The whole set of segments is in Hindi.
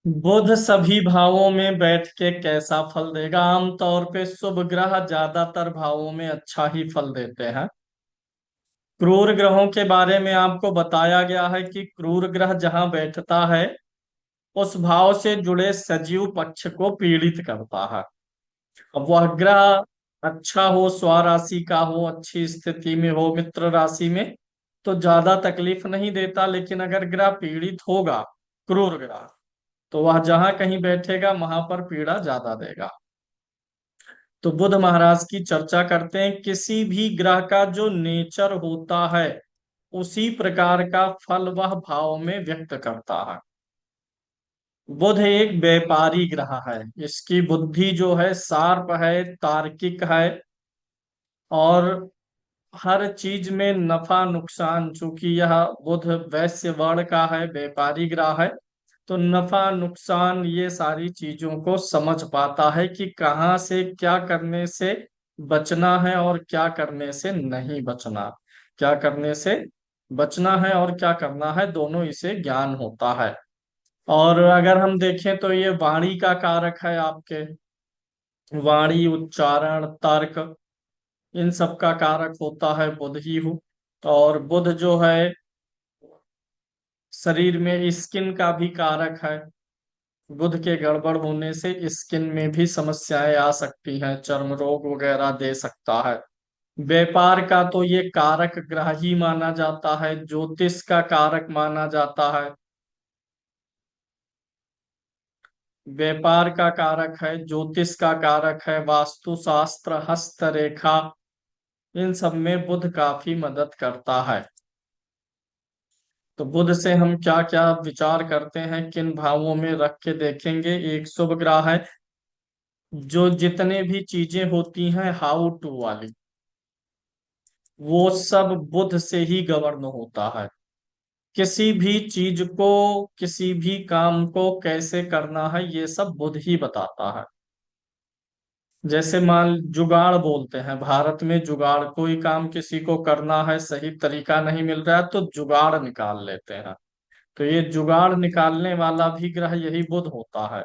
बुध सभी भावों में बैठ के कैसा फल देगा? आमतौर पे शुभ ग्रह ज्यादातर भावों में अच्छा ही फल देते हैं। क्रूर ग्रहों के बारे में आपको बताया गया है कि क्रूर ग्रह जहां बैठता है उस भाव से जुड़े सजीव पक्ष को पीड़ित करता है। अब वह ग्रह अच्छा हो, स्वराशि का हो, अच्छी स्थिति में हो, मित्र राशि में, तो ज्यादा तकलीफ नहीं देता। लेकिन अगर ग्रह पीड़ित होगा, क्रूर ग्रह, तो वह जहां कहीं बैठेगा वहां पर पीड़ा ज्यादा देगा। तो बुध महाराज की चर्चा करते हैं। किसी भी ग्रह का जो नेचर होता है उसी प्रकार का फल वह भाव में व्यक्त करता है। बुध एक व्यापारी ग्रह है। इसकी बुद्धि जो है शार्प है, तार्किक है, और हर चीज में नफा नुकसान, चूंकि यह बुध वैश्य वर्ण का है, व्यापारी ग्रह है, तो नफा नुकसान ये सारी चीजों को समझ पाता है कि कहाँ से क्या करने से बचना है और क्या करने से नहीं बचना। क्या करने से बचना है और क्या करना है, दोनों इसे ज्ञान होता है। और अगर हम देखें तो ये वाणी का कारक है आपके। वाणी, उच्चारण, तर्क, इन सब का कारक होता है बुध ही हो। और बुध जो है शरीर में स्किन का भी कारक है। बुध के गड़बड़ होने से स्किन में भी समस्याएं आ सकती हैं, चर्म रोग वगैरह दे सकता है। व्यापार का तो ये कारक ग्रह ही माना जाता है, ज्योतिष का कारक माना जाता है। व्यापार का कारक है, ज्योतिष का कारक है, वास्तुशास्त्र, हस्तरेखा, इन सब में बुध काफी मदद करता है। तो बुध से हम क्या क्या विचार करते हैं, किन भावों में रख के देखेंगे। एक शुभ ग्रह है। जो जितने भी चीजें होती हैं हाउ टू वाली, वो सब बुध से ही गवर्न होता है। किसी भी चीज को, किसी भी काम को कैसे करना है, ये सब बुध ही बताता है। जैसे मान जुगाड़ बोलते हैं, भारत में जुगाड़, कोई काम किसी को करना है, सही तरीका नहीं मिल रहा है तो जुगाड़ निकाल लेते हैं। तो ये जुगाड़ निकालने वाला भी ग्रह यही बुध होता है।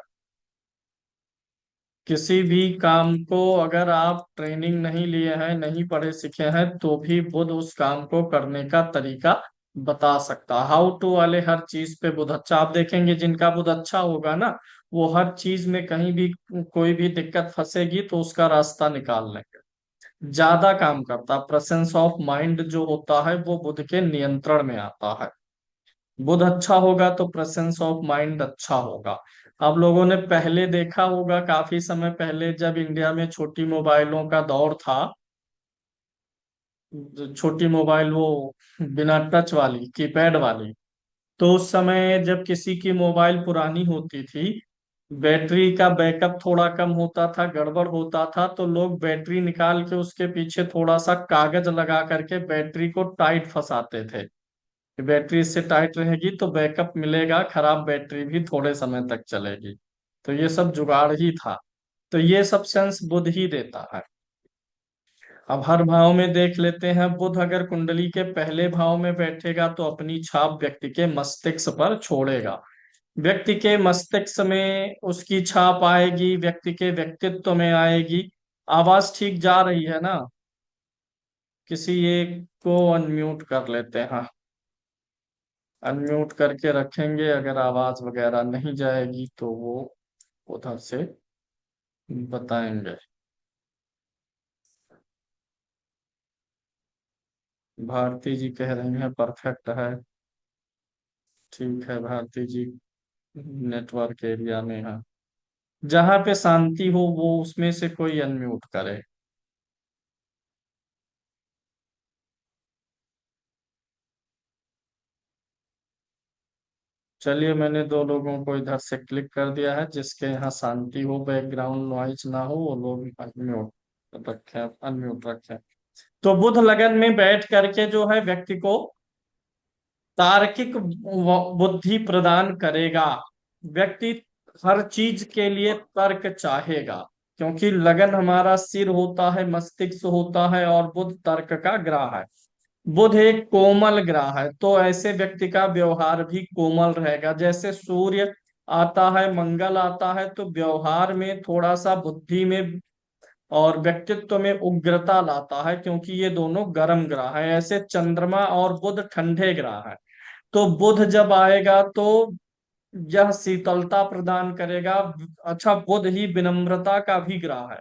किसी भी काम को अगर आप ट्रेनिंग नहीं लिए हैं, नहीं पढ़े सीखे हैं, तो भी बुध उस काम को करने का तरीका बता सकता। हाउ टू वाले हर चीज पे बुध अच्छा। आप देखेंगे जिनका बुध अच्छा होगा ना, वो हर चीज में कहीं भी कोई भी दिक्कत फंसेगी तो उसका रास्ता निकाल लेंगे। ज्यादा काम करता, प्रेजेंस ऑफ माइंड जो होता है वो बुध के नियंत्रण में आता है। बुध अच्छा होगा तो प्रेजेंस ऑफ माइंड अच्छा होगा। आप लोगों ने पहले देखा होगा, काफी समय पहले जब इंडिया में छोटी मोबाइलों का दौर था, छोटी मोबाइल वो बिना टच वाली, कीपैड वाली, तो उस समय जब किसी की मोबाइल पुरानी होती थी, बैटरी का बैकअप थोड़ा कम होता था, गड़बड़ होता था, तो लोग बैटरी निकाल के उसके पीछे थोड़ा सा कागज लगा करके बैटरी को टाइट फंसाते थे कि बैटरी इससे टाइट रहेगी तो बैकअप मिलेगा, खराब बैटरी भी थोड़े समय तक चलेगी। तो ये सब जुगाड़ ही था। तो ये सब सेंस बुध ही देता है। अब हर भाव में देख लेते हैं। बुध अगर कुंडली के पहले भाव में बैठेगा तो अपनी छाप व्यक्ति के मस्तिष्क पर छोड़ेगा। व्यक्ति के मस्तिष्क में उसकी छाप आएगी, व्यक्ति के व्यक्तित्व में आएगी। आवाज ठीक जा रही है ना? किसी एक को अनम्यूट कर लेते हैं। अनम्यूट करके रखेंगे, अगर आवाज वगैरह नहीं जाएगी तो वो उधर से बताएंगे। भारती जी कह रही हैं परफेक्ट है। ठीक है भारती जी, नेटवर्क एरिया में है। जहाँ पे शांति हो वो उसमें से कोई अनम्यूट करे। चलिए, मैंने दो लोगों को इधर से क्लिक कर दिया है, जिसके यहाँ शांति हो, बैकग्राउंड नॉइज ना हो, वो लोग अनम्यूट रखें, अनम्यूट रखें। तो बुध लगन में बैठ करके जो है व्यक्ति को तार्किक बुद्धि प्रदान करेगा। व्यक्ति हर चीज के लिए तर्क चाहेगा, क्योंकि लगन हमारा सिर होता है, मस्तिष्क होता है, और बुध तर्क का ग्रह है। बुध एक कोमल ग्रह है, तो ऐसे व्यक्ति का व्यवहार भी कोमल रहेगा। जैसे सूर्य आता है, मंगल आता है, तो व्यवहार में थोड़ा सा बुद्धि में और व्यक्तित्व में उग्रता लाता है, क्योंकि ये दोनों गर्म ग्रह है। ऐसे चंद्रमा और बुध ठंडे ग्रह है। तो बुध जब आएगा तो यह शीतलता प्रदान करेगा। अच्छा, बुध ही विनम्रता का भी ग्रह है,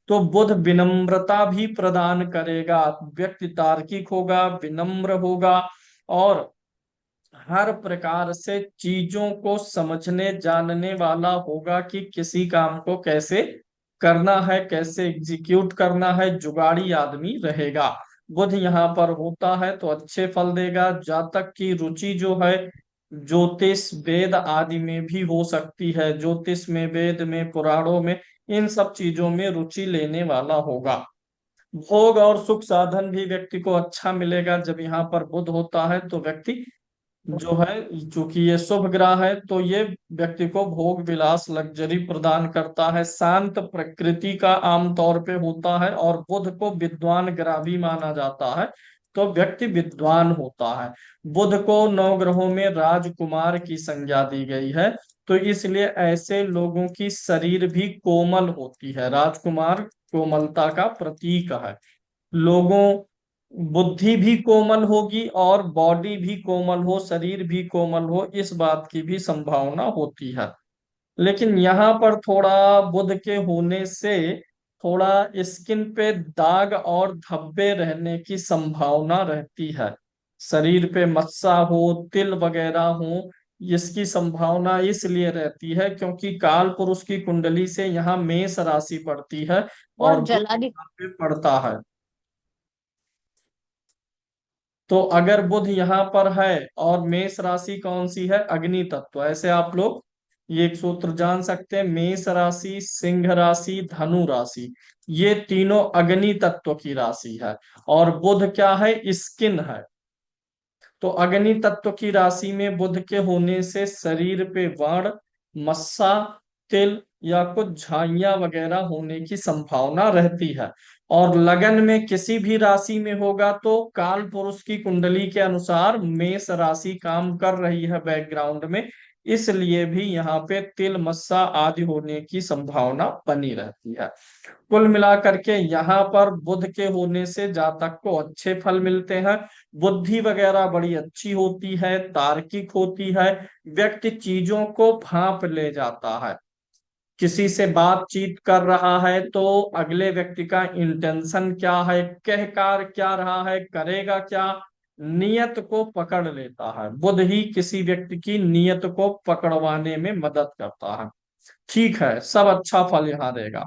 तो बुध विनम्रता भी प्रदान करेगा। व्यक्ति तार्किक होगा, विनम्र होगा, और हर प्रकार से चीजों को समझने जानने वाला होगा कि किसी काम को कैसे करना है, कैसे एग्जीक्यूट करना है। जुगाड़ी आदमी रहेगा। बुध यहाँ पर होता है तो अच्छे फल देगा। जातक की रुचि जो है ज्योतिष वेद आदि में भी हो सकती है। ज्योतिष में, वेद में, पुराणों में, इन सब चीजों में रुचि लेने वाला होगा। भोग और सुख साधन भी व्यक्ति को अच्छा मिलेगा। जब यहाँ पर बुध होता है तो व्यक्ति जो है, चूंकि ये शुभ ग्रह है, तो ये व्यक्ति को भोग विलास लग्जरी प्रदान करता है। शांत प्रकृति का आमतौर पे होता है, और बुध को विद्वान ग्रह भी माना जाता है, तो व्यक्ति विद्वान होता है। बुध को नौ ग्रहों में राजकुमार की संज्ञा दी गई है, तो इसलिए ऐसे लोगों की शरीर भी कोमल होती है। राजकुमार कोमलता का प्रतीक है। लोगों बुद्धि भी कोमल होगी और बॉडी भी कोमल हो, शरीर भी कोमल हो, इस बात की भी संभावना होती है। लेकिन यहाँ पर थोड़ा बुध के होने से थोड़ा स्किन पे दाग और धब्बे रहने की संभावना रहती है। शरीर पे मस्सा हो, तिल वगैरह हो, इसकी संभावना इसलिए रहती है क्योंकि काल पुरुष की कुंडली से यहाँ मेष राशि पड़ती है और बहुत बुध जला दी। यहाँ पे पड़ता है। तो अगर बुध यहाँ पर है, और मेष राशि कौन सी है? अग्नि तत्व। ऐसे आप लोग ये एक सूत्र जान सकते हैं, मेष राशि, सिंह राशि, धनु राशि, ये तीनों अग्नि तत्व की राशि है। और बुध क्या है? स्किन है। तो अग्नि तत्व की राशि में बुध के होने से शरीर पे व्रण, मस्सा, तिल या कुछ झाइयां वगैरह होने की संभावना रहती है। और लगन में किसी भी राशि में होगा तो काल पुरुष की कुंडली के अनुसार मेष राशि काम कर रही है बैकग्राउंड में, इसलिए भी यहाँ पे तिल, मस्सा आदि होने की संभावना बनी रहती है। कुल मिलाकर के यहाँ पर बुध के होने से जातक को अच्छे फल मिलते हैं। बुद्धि वगैरह बड़ी अच्छी होती है, तार्किक होती है। व्यक्ति चीजों को भांप ले जाता है। किसी से बातचीत कर रहा है तो अगले व्यक्ति का इंटेंशन क्या है, कहकार क्या रहा है, करेगा क्या, नियत को पकड़ लेता है। बुध ही किसी व्यक्ति की नियत को पकड़वाने में मदद करता है। ठीक है, सब अच्छा फल यहाँ देगा।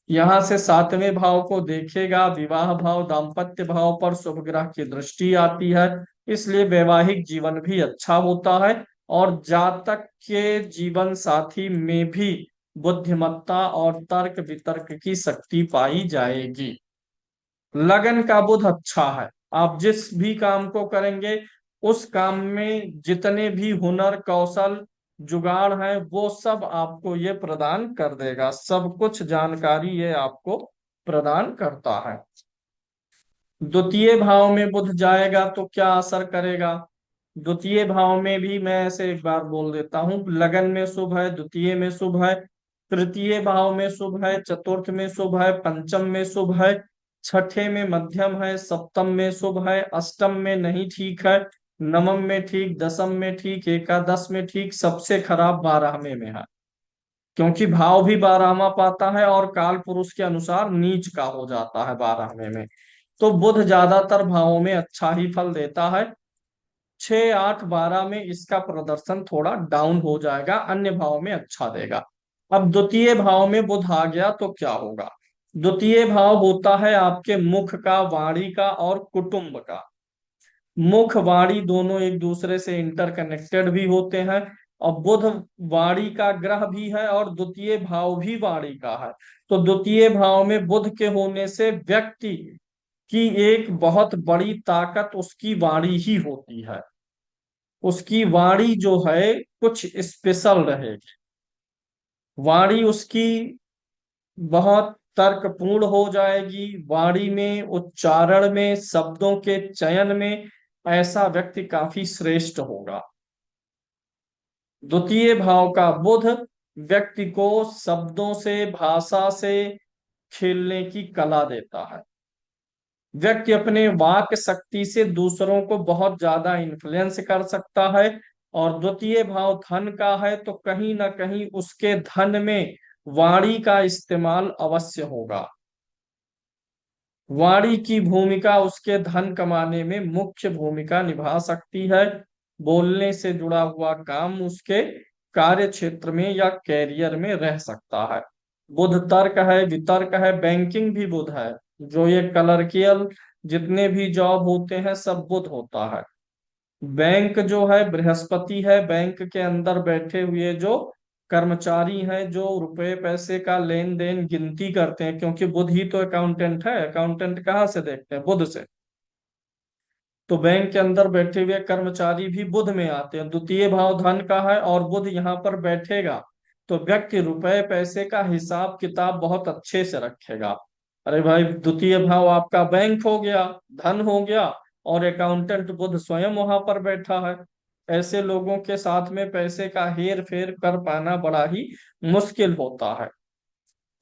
यहाँ से सातवें भाव को देखेगा, विवाह भाव, दाम्पत्य भाव पर शुभ ग्रह की दृष्टि आती है, इसलिए वैवाहिक जीवन भी अच्छा होता है। और जातक के जीवन साथी में भी बुद्धिमत्ता और तर्क वितर्क की शक्ति पाई जाएगी। लगन का बुध अच्छा है। आप जिस भी काम को करेंगे, उस काम में जितने भी हुनर, कौशल, जुगाड़ है, वो सब आपको ये प्रदान कर देगा। सब कुछ जानकारी ये आपको प्रदान करता है। द्वितीय भाव में बुध जाएगा तो क्या असर करेगा? द्वितीय भाव में भी मैं ऐसे एक बार बोल देता हूँ। लगन में शुभ है, द्वितीय में शुभ है, तृतीय भाव में शुभ है, चतुर्थ में शुभ है, पंचम में शुभ है, छठे में मध्यम है, सप्तम में शुभ है, अष्टम में नहीं ठीक है, नवम में ठीक, दसम में ठीक, एकादश में ठीक, सबसे खराब बारहवें में है। क्योंकि भाव भी बारहवां पाता है और काल पुरुष के अनुसार नीच का हो जाता है बारहवें में। तो बुध ज्यादातर भावों में अच्छा ही फल देता है। 6, 8, 12 में इसका प्रदर्शन थोड़ा डाउन हो जाएगा, अन्य भाव में अच्छा देगा। अब द्वितीय भाव में बुध आ गया तो क्या होगा? द्वितीय भाव होता है आपके मुख का, वाणी का और कुटुंब का। मुख वाणी दोनों एक दूसरे से इंटरकनेक्टेड भी होते हैं, और बुध वाणी का ग्रह भी है और द्वितीय भाव भी वाणी का है। तो द्वितीय भाव में बुध के होने से व्यक्ति की एक बहुत बड़ी ताकत उसकी वाणी ही होती है। उसकी वाणी जो है कुछ स्पेशल रहेगी। वाणी उसकी बहुत तर्कपूर्ण हो जाएगी। वाणी में, उच्चारण में, शब्दों के चयन में ऐसा व्यक्ति काफी श्रेष्ठ होगा। द्वितीय भाव का बुध व्यक्ति को शब्दों से, भाषा से खेलने की कला देता है। व्यक्ति अपने वाक शक्ति से दूसरों को बहुत ज्यादा इन्फ्लुएंस कर सकता है। और द्वितीय भाव धन का है, तो कहीं ना कहीं उसके धन में वाणी का इस्तेमाल अवश्य होगा। वाणी की भूमिका उसके धन कमाने में मुख्य भूमिका निभा सकती है। बोलने से जुड़ा हुआ काम उसके कार्य क्षेत्र में या कैरियर में रह सकता है। बुध तर्क है, वितर्क है, बैंकिंग भी बुध है। जो ये क्लर्कियल जितने भी जॉब होते हैं सब बुध होता है। बैंक जो है बृहस्पति है। बैंक के अंदर बैठे हुए जो कर्मचारी हैं, जो रुपए पैसे का लेन देन गिनती करते हैं, क्योंकि बुध ही तो अकाउंटेंट है। अकाउंटेंट कहाँ से देखते हैं? बुध से। तो बैंक के अंदर बैठे हुए कर्मचारी भी बुध में आते हैं। द्वितीय भाव धन का है और बुध यहाँ पर बैठेगा, तो व्यक्ति रुपए पैसे का हिसाब किताब बहुत अच्छे से रखेगा। अरे भाई, द्वितीय भाव आपका बैंक हो गया, धन हो गया, और अकाउंटेंट बुध स्वयं वहां पर बैठा है। ऐसे लोगों के साथ में पैसे का हेर फेर कर पाना बड़ा ही मुश्किल होता है।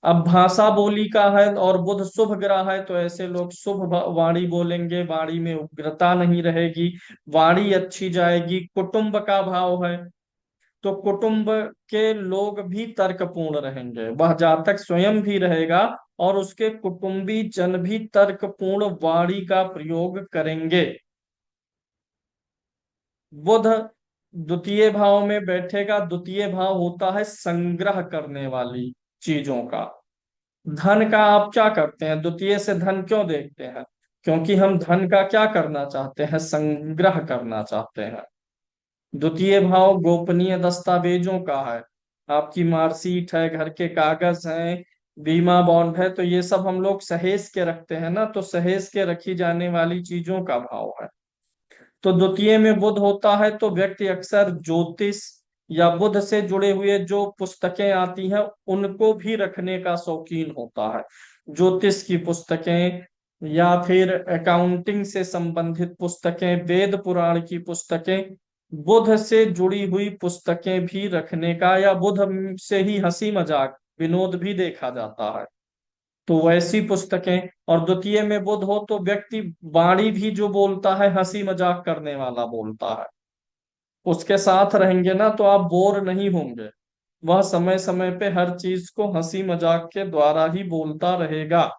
अब भाषा बोली का है और बुध शुभ ग्रह है, तो ऐसे लोग शुभ वाणी बोलेंगे, वाणी में उग्रता नहीं रहेगी, वाणी अच्छी जाएगी। कुटुंब का भाव है, तो कुटुंब के लोग भी तर्कपूर्ण रहेंगे। वह जातक स्वयं भी रहेगा और उसके कुटुंबी जन भी तर्कपूर्ण वाणी का प्रयोग करेंगे। बुध द्वितीय भाव में बैठेगा। द्वितीय भाव होता है संग्रह करने वाली चीजों का। धन का आप क्या करते हैं? द्वितीय से धन क्यों देखते हैं? क्योंकि हम धन का क्या करना चाहते हैं? संग्रह करना चाहते हैं। द्वितीय भाव गोपनीय दस्तावेजों का है। आपकी मार्कशीट है, घर के कागज हैं, बीमा बॉन्ड है, तो ये सब हम लोग सहेज के रखते हैं ना, तो सहेज के रखी जाने वाली चीजों का भाव है। तो द्वितीय में बुध होता है, तो व्यक्ति अक्सर ज्योतिष या बुध से जुड़े हुए जो पुस्तकें आती हैं उनको भी रखने का शौकीन होता है। ज्योतिष की पुस्तकें या फिर अकाउंटिंग से संबंधित पुस्तकें, वेद पुराण की पुस्तकें, बुध से जुड़ी हुई पुस्तकें भी रखने का, या बुध से ही हंसी मजाक विनोद भी देखा जाता है, तो वैसी पुस्तकें। और द्वितीय में बुध हो तो व्यक्ति वाणी भी जो बोलता है हंसी मजाक करने वाला बोलता है। उसके साथ रहेंगे ना तो आप बोर नहीं होंगे। वह समय समय पे हर चीज को हंसी मजाक के द्वारा ही बोलता रहेगा।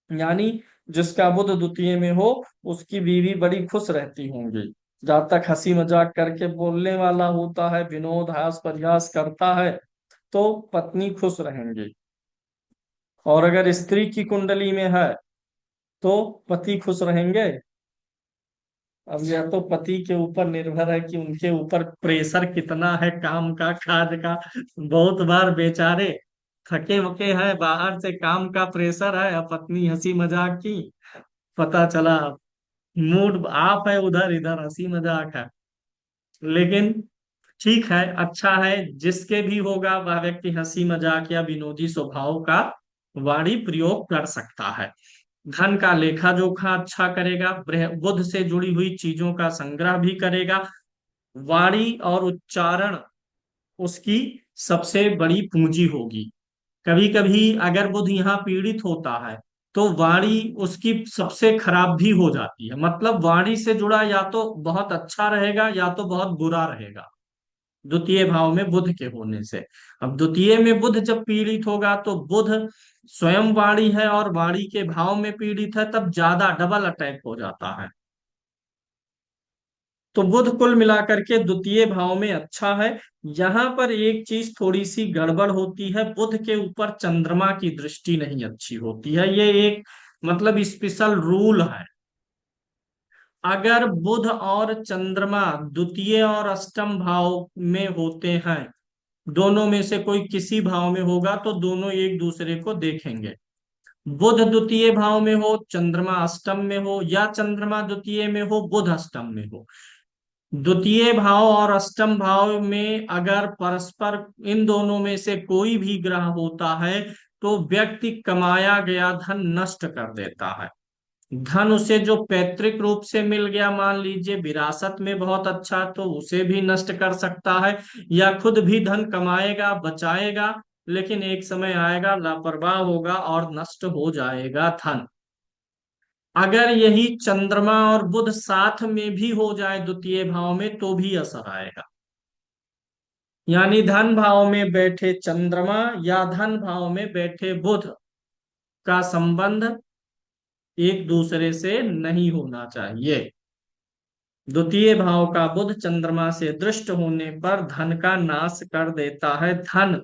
यानी जिसका बुध द्वितीय में हो उसकी बीवी बड़ी खुश रहती होंगी। जब तक हंसी मजाक करके बोलने वाला होता है, विनोद हास परिहास करता है, तो पत्नी खुश रहेंगी। और अगर स्त्री की कुंडली में है तो पति खुश रहेंगे। अब यह तो पति के ऊपर निर्भर है कि उनके ऊपर प्रेशर कितना है काम का, काज का। बहुत बार बेचारे थके वके हैं, बाहर से काम का प्रेशर है, अब पत्नी हंसी मजाक की, पता चला मूड ऑफ है, उधर इधर हंसी मजाक है। लेकिन ठीक है, अच्छा है, जिसके भी होगा वह व्यक्ति हंसी मजाक या विनोदी स्वभाव का वाणी प्रयोग कर सकता है। धन का लेखा जोखा अच्छा करेगा। बुध से जुड़ी हुई चीजों का संग्रह भी करेगा। वाणी और उच्चारण उसकी सबसे बड़ी पूंजी होगी। कभी कभी अगर बुध यहाँ पीड़ित होता है तो वाणी उसकी सबसे खराब भी हो जाती है। मतलब वाणी से जुड़ा या तो बहुत अच्छा रहेगा या तो बहुत बुरा रहेगा, द्वितीय भाव में बुध के होने से। अब द्वितीय में बुध जब पीड़ित होगा तो बुध स्वयं वाणी है और वाणी के भाव में पीड़ित है, तब ज्यादा डबल अटैक हो जाता है। तो बुध कुल मिलाकर के द्वितीय भाव में अच्छा है। यहाँ पर एक चीज थोड़ी सी गड़बड़ होती है, बुध के ऊपर चंद्रमा की दृष्टि नहीं अच्छी होती है। ये एक मतलब स्पेशल रूल है। अगर बुध और चंद्रमा द्वितीय और अष्टम भाव में होते हैं, दोनों में से कोई किसी भाव में होगा तो दोनों एक दूसरे को देखेंगे। बुध द्वितीय भाव में हो, चंद्रमा अष्टम में हो, या चंद्रमा द्वितीय में हो, बुध अष्टम में हो, द्वितीय भाव और अष्टम भाव में अगर परस्पर इन दोनों में से कोई भी ग्रह होता है तो व्यक्ति कमाया गया धन नष्ट कर देता है। धन उसे जो पैतृक रूप से मिल गया, मान लीजिए विरासत में बहुत अच्छा, तो उसे भी नष्ट कर सकता है, या खुद भी धन कमाएगा बचाएगा, लेकिन एक समय आएगा लापरवाह होगा और नष्ट हो जाएगा धन। अगर यही चंद्रमा और बुध साथ में भी हो जाए द्वितीय भाव में तो भी असर आएगा। यानी धन भाव में बैठे चंद्रमा या धन भाव में बैठे बुध का संबंध एक दूसरे से नहीं होना चाहिए। द्वितीय भाव का बुध चंद्रमा से दृष्ट होने पर धन का नाश कर देता है, धन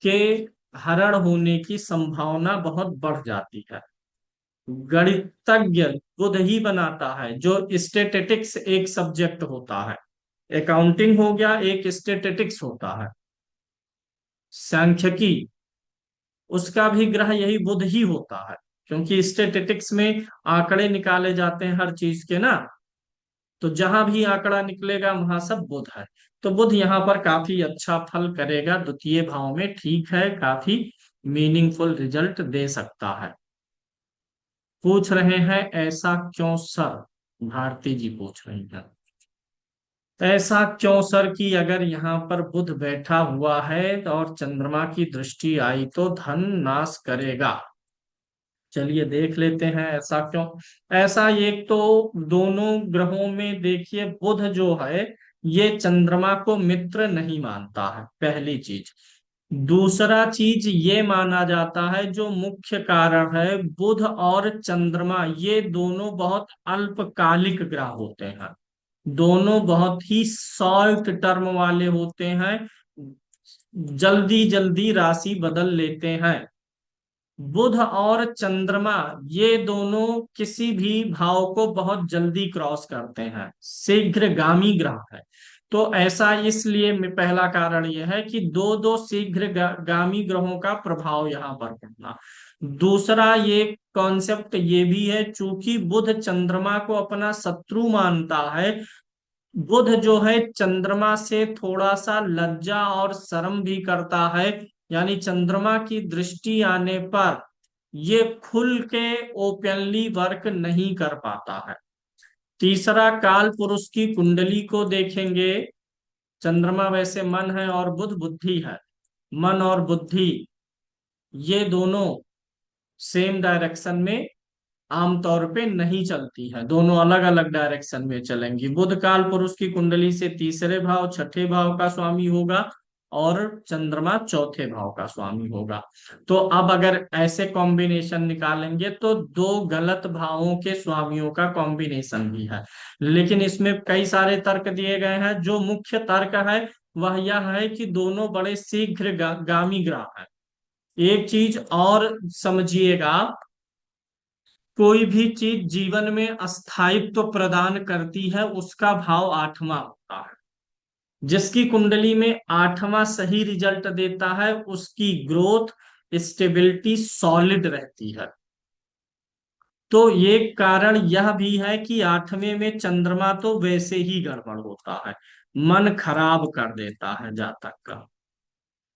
के हरण होने की संभावना बहुत बढ़ जाती है। गणितज्ञ बुध ही बनाता है, जो स्टेटिस्टिक्स एक सब्जेक्ट होता है, अकाउंटिंग हो गया, एक स्टेटिस्टिक्स होता है सांख्यिकी, उसका भी ग्रह यही बुध ही होता है, क्योंकि स्टेटिस्टिक्स में आंकड़े निकाले जाते हैं हर चीज के ना, तो जहां भी आंकड़ा निकलेगा वहां सब बुध है। तो बुध यहाँ पर काफी अच्छा फल करेगा द्वितीय भाव में, ठीक है, काफी मीनिंगफुल रिजल्ट दे सकता है। पूछ रहे हैं ऐसा क्यों सर, भारती जी पूछ रही हैं ऐसा क्यों सर कि अगर यहाँ पर बुध बैठा हुआ है और चंद्रमा की दृष्टि आई तो धन नाश करेगा। चलिए देख लेते हैं ऐसा क्यों। ऐसा एक तो दोनों ग्रहों में देखिए बुध जो है ये चंद्रमा को मित्र नहीं मानता है, पहली चीज। दूसरा चीज ये माना जाता है, जो मुख्य कारण है, बुध और चंद्रमा ये दोनों बहुत अल्पकालिक ग्रह होते हैं, दोनों बहुत ही शॉर्ट टर्म वाले होते हैं, जल्दी जल्दी राशि बदल लेते हैं। बुध और चंद्रमा ये दोनों किसी भी भाव को बहुत जल्दी क्रॉस करते हैं, शीघ्रगामी ग्रह है। तो ऐसा इसलिए पहला कारण यह है कि दो दो शीघ्रगामी ग्रहों का प्रभाव यहाँ पर पड़ना। दूसरा ये कॉन्सेप्ट ये भी है, चूंकि बुध चंद्रमा को अपना शत्रु मानता है, बुध जो है चंद्रमा से थोड़ा सा लज्जा और शर्म भी करता है, यानी चंद्रमा की दृष्टि आने पर ये खुल के ओपनली वर्क नहीं कर पाता है। तीसरा, काल पुरुष की कुंडली को देखेंगे, चंद्रमा वैसे मन है और बुध बुद्धि है, मन और बुद्धि ये दोनों सेम डायरेक्शन में आमतौर पे नहीं चलती है, दोनों अलग अलग डायरेक्शन में चलेंगी। बुध काल पुरुष की कुंडली से तीसरे भाव छठे भाव का स्वामी होगा और चंद्रमा चौथे भाव का स्वामी होगा। तो अब अगर ऐसे कॉम्बिनेशन निकालेंगे तो दो गलत भावों के स्वामियों का कॉम्बिनेशन भी है, लेकिन इसमें कई सारे तर्क दिए गए हैं। जो मुख्य तर्क है वह यह है कि दोनों बड़े शीघ्र गामी ग्रह हैं। एक चीज और समझिएगा, कोई भी चीज जीवन में स्थायित्व प्रदान करती है उसका भाव आठवां होता है। जिसकी कुंडली में आठवां सही रिजल्ट देता है उसकी ग्रोथ स्टेबिलिटी सॉलिड रहती है। तो ये कारण यह भी है कि आठवें में चंद्रमा तो वैसे ही गड़बड़ होता है, मन खराब कर देता है जातक का,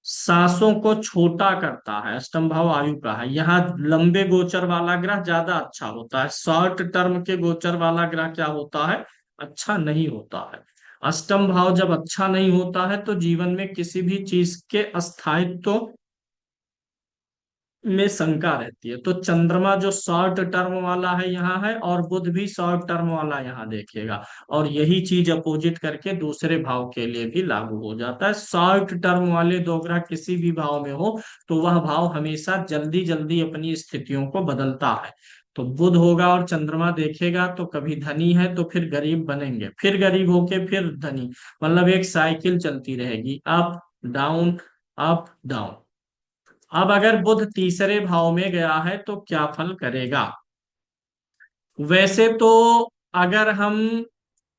सांसों को छोटा करता है, अष्टम भाव आयु का है, यहाँ लंबे गोचर वाला ग्रह ज्यादा अच्छा होता है, शॉर्ट टर्म के गोचर वाला ग्रह क्या होता है, अच्छा नहीं होता है। अष्टम भाव जब अच्छा नहीं होता है तो जीवन में किसी भी चीज के अस्थायित्व में शंका रहती है। तो चंद्रमा जो शॉर्ट टर्म वाला है यहाँ है, और बुध भी शॉर्ट टर्म वाला यहाँ देखिएगा, और यही चीज अपोजिट करके दूसरे भाव के लिए भी लागू हो जाता है। शॉर्ट टर्म वाले दो ग्रह किसी भी भाव में हो तो वह भाव हमेशा जल्दी जल्दी अपनी स्थितियों को बदलता है। तो बुध होगा और चंद्रमा देखेगा तो कभी धनी है तो फिर गरीब बनेंगे, फिर गरीब होके फिर धनी, मतलब एक साइकिल चलती रहेगी, अप डाउन अप डाउन। अब अगर बुध तीसरे भाव में गया है तो क्या फल करेगा। वैसे तो अगर हम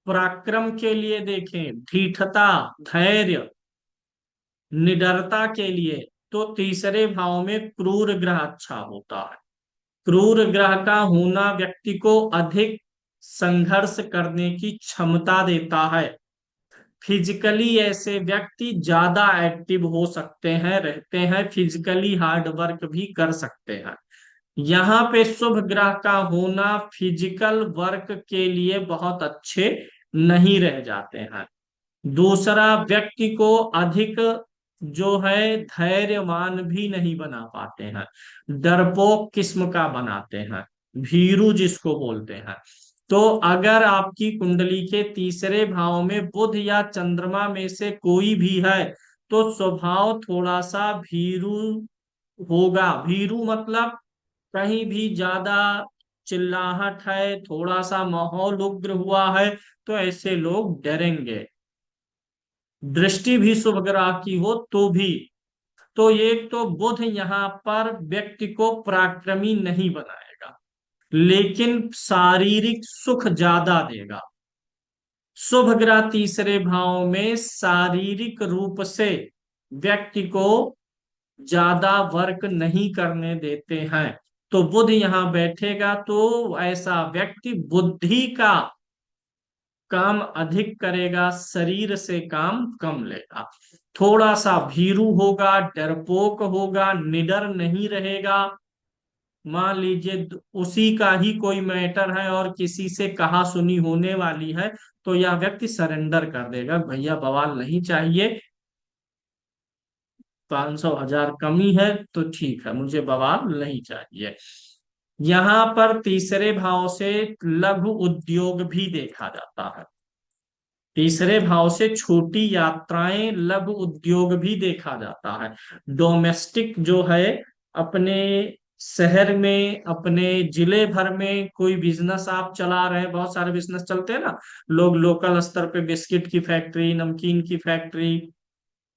पराक्रम के लिए देखें, धीठता, धैर्य, निडरता के लिए, तो तीसरे भाव में क्रूर ग्रह अच्छा होता है। क्रूर ग्रह का होना व्यक्ति को अधिक संघर्ष करने की क्षमता देता है। फिजिकली ऐसे व्यक्ति ज्यादा एक्टिव हो सकते हैं, रहते हैं, फिजिकली हार्ड वर्क भी कर सकते हैं। यहाँ पे शुभ ग्रह का होना फिजिकल वर्क के लिए बहुत अच्छे नहीं रह जाते हैं। दूसरा, व्यक्ति को अधिक जो है धैर्यवान भी नहीं बना पाते हैं, डरपोक किस्म का बनाते हैं, भीरू जिसको बोलते हैं। तो अगर आपकी कुंडली के तीसरे भाव में बुध या चंद्रमा में से कोई भी है, तो स्वभाव थोड़ा सा भीरू होगा। भीरू मतलब कहीं भी ज्यादा चिल्लाहट है, थोड़ा सा माहौल उग्र हुआ है, तो ऐसे लोग डरेंगे। दृष्टि भी शुभ ग्रह की हो तो भी। तो एक तो बुध यहाँ पर व्यक्ति को पराक्रमी नहीं बनाएगा, लेकिन शारीरिक सुख ज्यादा देगा। शुभ ग्रह तीसरे भाव में शारीरिक रूप से व्यक्ति को ज्यादा वर्क नहीं करने देते हैं। तो बुध यहाँ बैठेगा तो ऐसा व्यक्ति बुद्धि का काम अधिक करेगा, शरीर से काम कम लेगा। थोड़ा सा भीरू होगा, डरपोक होगा, निडर नहीं रहेगा। मान लीजिए उसी का ही कोई मैटर है और किसी से कहा सुनी होने वाली है, तो यह व्यक्ति सरेंडर कर देगा, भैया बवाल नहीं चाहिए, 500 1000 कमी है तो ठीक है, मुझे बवाल नहीं चाहिए। यहाँ पर तीसरे भाव से लघु उद्योग भी देखा जाता है। तीसरे भाव से छोटी यात्राएं, लघु उद्योग भी देखा जाता है। डोमेस्टिक जो है, अपने शहर में, अपने जिले भर में कोई बिजनेस आप चला रहे हैं, बहुत सारे बिजनेस चलते हैं ना। लोग लोकल स्तर पे बिस्किट की फैक्ट्री, नमकीन की फैक्ट्री,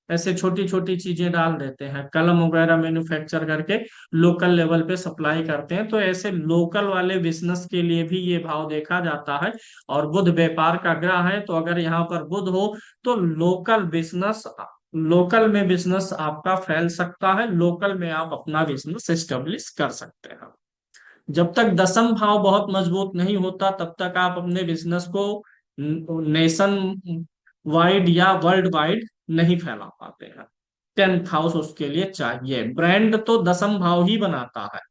ऐसे छोटी छोटी चीजें डाल देते हैं, कलम वगैरह मैन्युफैक्चर करके लोकल लेवल पे सप्लाई करते हैं। तो ऐसे लोकल वाले बिजनेस के लिए भी ये भाव देखा जाता है। और बुध व्यापार का ग्रह है, तो अगर यहाँ पर बुध हो तो लोकल बिजनेस, लोकल में बिजनेस आपका फैल सकता है, लोकल में आप अपना बिजनेस एस्टेब्लिश कर सकते हैं। जब तक दसम भाव बहुत मजबूत नहीं होता, तब तक आप अपने बिजनेस को नेशन वाइड या वर्ल्ड वाइड नहीं फैला पाते हैं। 10th हाउस उसके लिए चाहिए। ब्रांड तो दसम भाव ही बनाता है।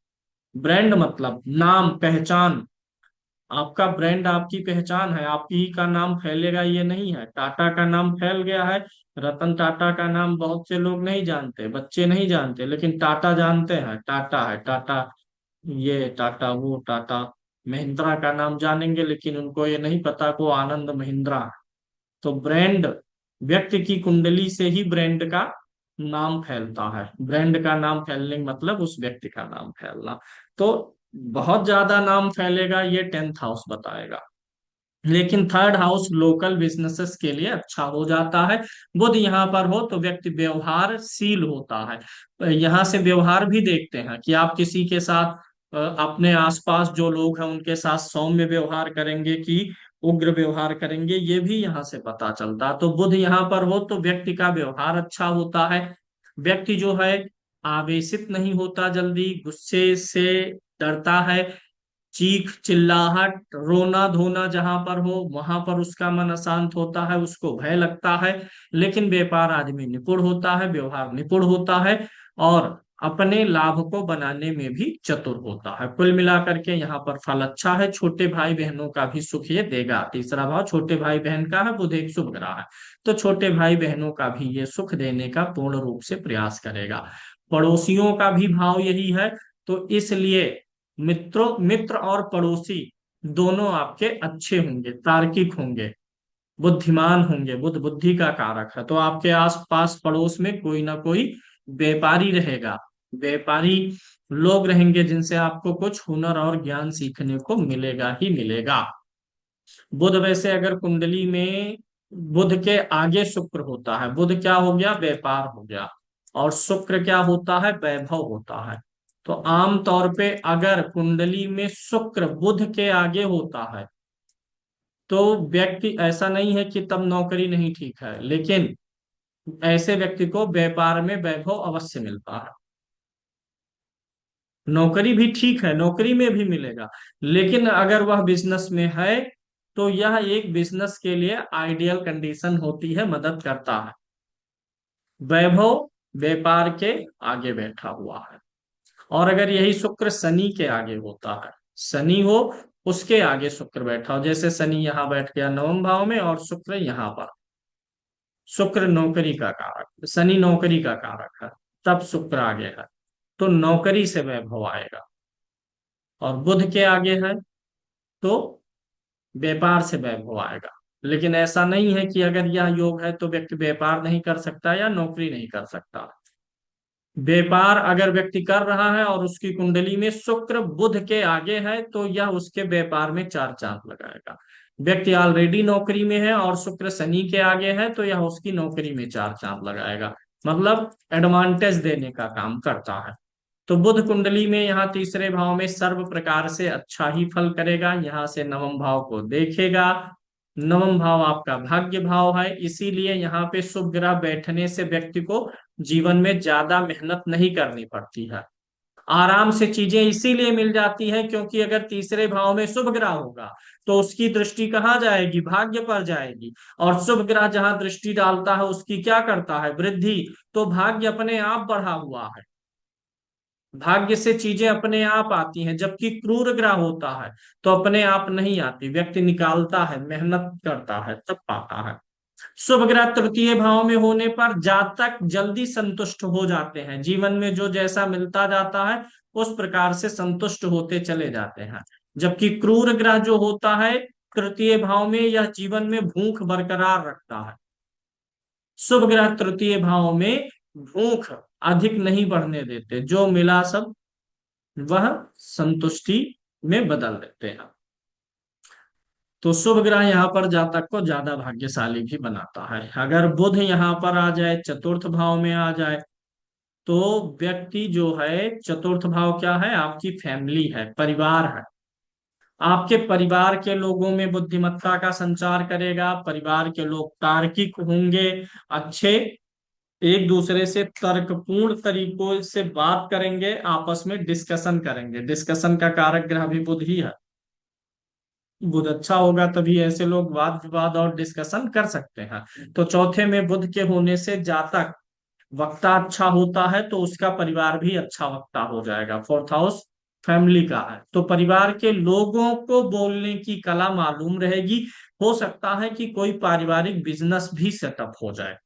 ब्रांड मतलब नाम, पहचान। आपका ब्रांड आपकी पहचान है, आप ही का नाम फैलेगा ये नहीं है। टाटा का नाम फैल गया है, रतन टाटा का नाम बहुत से लोग नहीं जानते, बच्चे नहीं जानते, लेकिन टाटा जानते हैं, टाटा है टाटा, ये टाटा वो टाटा। महिंद्रा का नाम जानेंगे, लेकिन उनको ये नहीं पता को आनंद महिंद्रा है। तो ब्रांड, व्यक्ति की कुंडली से ही ब्रांड का नाम फैलता है। ब्रांड का नाम फैलने का मतलब उस व्यक्ति का नाम फैलना। तो बहुत ज्यादा नाम फैलेगा ये 10th हाउस बताएगा। लेकिन 3rd हाउस लोकल बिजनेसेस के लिए अच्छा हो जाता है। बुध यहाँ पर हो तो व्यक्ति व्यवहारशील होता है। यहाँ से व्यवहार भी देखते हैं कि आप किसी के साथ, अपने आसपास जो लोग हैं उनके साथ सौम्य व्यवहार करेंगे कि उग्र व्यवहार करेंगे, ये भी यहाँ से पता चलता है। तो बुध यहाँ पर हो तो व्यक्ति का व्यवहार अच्छा होता है। व्यक्ति जो है आवेशित नहीं होता, जल्दी गुस्से से डरता है। चीख चिल्लाहट रोना धोना जहां पर हो वहां पर उसका मन अशांत होता है, उसको भय लगता है। लेकिन व्यापार आदमी निपुण होता है, व्यवहार निपुण होता है, और अपने लाभ को बनाने में भी चतुर होता है। कुल मिलाकर के यहाँ पर फल अच्छा है। छोटे भाई बहनों का भी सुख ये देगा। तीसरा भाव छोटे भाई बहन का है, बुध एक शुभ ग्रह है, तो छोटे भाई बहनों का भी ये सुख देने का पूर्ण रूप से प्रयास करेगा। पड़ोसियों का भी भाव यही है, तो इसलिए मित्र और पड़ोसी दोनों आपके अच्छे होंगे, तार्किक होंगे, बुद्धिमान होंगे। बुद्ध बुद्धि का कारक है, तो आपके आसपास पड़ोस में कोई ना कोई व्यापारी रहेगा। व्यापारी लोग रहेंगे जिनसे आपको कुछ हुनर और ज्ञान सीखने को मिलेगा ही मिलेगा। बुध वैसे अगर कुंडली में बुध के आगे शुक्र होता है, बुध क्या हो गया, व्यापार हो गया, और शुक्र क्या होता है, वैभव होता है। तो आम तौर पे अगर कुंडली में शुक्र बुध के आगे होता है, तो व्यक्ति, ऐसा नहीं है कि तब नौकरी नहीं ठीक है, लेकिन ऐसे व्यक्ति को व्यापार में वैभव अवश्य मिलता है। नौकरी भी ठीक है, नौकरी में भी मिलेगा, लेकिन अगर वह बिजनेस में है तो यह एक बिजनेस के लिए आइडियल कंडीशन होती है, मदद करता है। वैभव व्यापार के आगे बैठा हुआ है। और अगर यही शुक्र शनि के आगे होता है, शनि हो उसके आगे शुक्र बैठा हो, जैसे शनि यहाँ बैठ गया नवम भाव में और शुक्र यहाँ पर, शुक्र नौकरी का कारक, शनि नौकरी का कारक है, तब शुक्र आगे है तो नौकरी से वैभव आएगा। और बुध के आगे है तो व्यापार से वैभव आएगा। लेकिन ऐसा नहीं है कि अगर यह योग है तो व्यक्ति व्यापार नहीं कर सकता या नौकरी नहीं कर सकता। व्यापार अगर व्यक्ति कर रहा है और उसकी कुंडली में शुक्र बुध के आगे है तो यह उसके व्यापार में चार चांद लगाएगा। व्यक्ति ऑलरेडी नौकरी में है और शुक्र शनि के आगे है तो यह उसकी नौकरी में चार चांद लगाएगा, मतलब एडवांटेज देने का काम करता है। तो बुध कुंडली में यहाँ तीसरे भाव में सर्व प्रकार से अच्छा ही फल करेगा, यहाँ से नवम भाव को देखेगा। नवम भाव आपका भाग्य भाव है, इसीलिए यहाँ पे शुभ ग्रह बैठने से व्यक्ति को जीवन में ज्यादा मेहनत नहीं करनी पड़ती है, आराम से चीजें इसीलिए मिल जाती है क्योंकि अगर तीसरे भाव में शुभ ग्रह होगा तो उसकी दृष्टि कहाँ जाएगी, भाग्य पर जाएगी। और शुभ ग्रह जहां दृष्टि डालता है उसकी क्या करता है, वृद्धि। तो भाग्य अपने आप बढ़ा हुआ है, भाग्य से चीजें अपने आप आती हैं, जबकि क्रूर ग्रह होता है तो अपने आप नहीं आती, व्यक्ति निकालता है, मेहनत करता है तब पाता है। शुभ ग्रह तृतीय भाव में होने पर जातक जल्दी संतुष्ट हो जाते हैं, जीवन में जो जैसा मिलता जाता है उस प्रकार से संतुष्ट होते चले जाते हैं। जबकि क्रूर ग्रह जो होता है तृतीय भाव में, यह जीवन में भूख बरकरार रखता है। शुभ ग्रह तृतीय भाव में भूख अधिक नहीं बढ़ने देते, जो मिला सब वह संतुष्टि में बदल देते हैं। तो शुभ ग्रह यहाँ पर जातक को ज्यादा भाग्यशाली भी बनाता है। अगर बुध यहाँ पर आ जाए, चतुर्थ भाव में आ जाए, तो व्यक्ति जो है, चतुर्थ भाव क्या है, आपकी फैमिली है, परिवार है। आपके परिवार के लोगों में बुद्धिमत्ता का संचार करेगा, परिवार के लोग तार्किक होंगे, अच्छे, एक दूसरे से तर्कपूर्ण तरीकों से बात करेंगे, आपस में डिस्कशन करेंगे। डिस्कशन का कारक ग्रह भी बुध ही है, बुध अच्छा होगा तभी ऐसे लोग वाद विवाद और डिस्कशन कर सकते हैं। तो चौथे में बुध के होने से जातक वक्ता अच्छा होता है तो उसका परिवार भी अच्छा वक्ता हो जाएगा। फोर्थ हाउस फैमिली का है तो परिवार के लोगों को बोलने की कला मालूम रहेगी। हो सकता है कि कोई पारिवारिक बिजनेस भी सेटअप हो जाए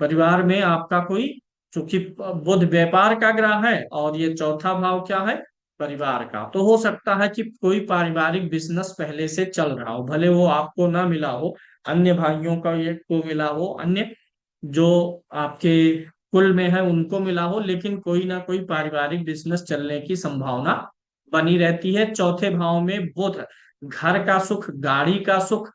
परिवार में आपका कोई, चूंकि बुध व्यापार का ग्रह है और ये चौथा भाव क्या है, परिवार का, तो हो सकता है कि कोई पारिवारिक बिजनेस पहले से चल रहा हो, भले वो आपको ना मिला हो, अन्य भाइयों का ये को मिला हो, अन्य जो आपके कुल में है उनको मिला हो, लेकिन कोई ना कोई पारिवारिक बिजनेस चलने की संभावना बनी रहती है। चौथे भाव में बुध घर का सुख, गाड़ी का सुख,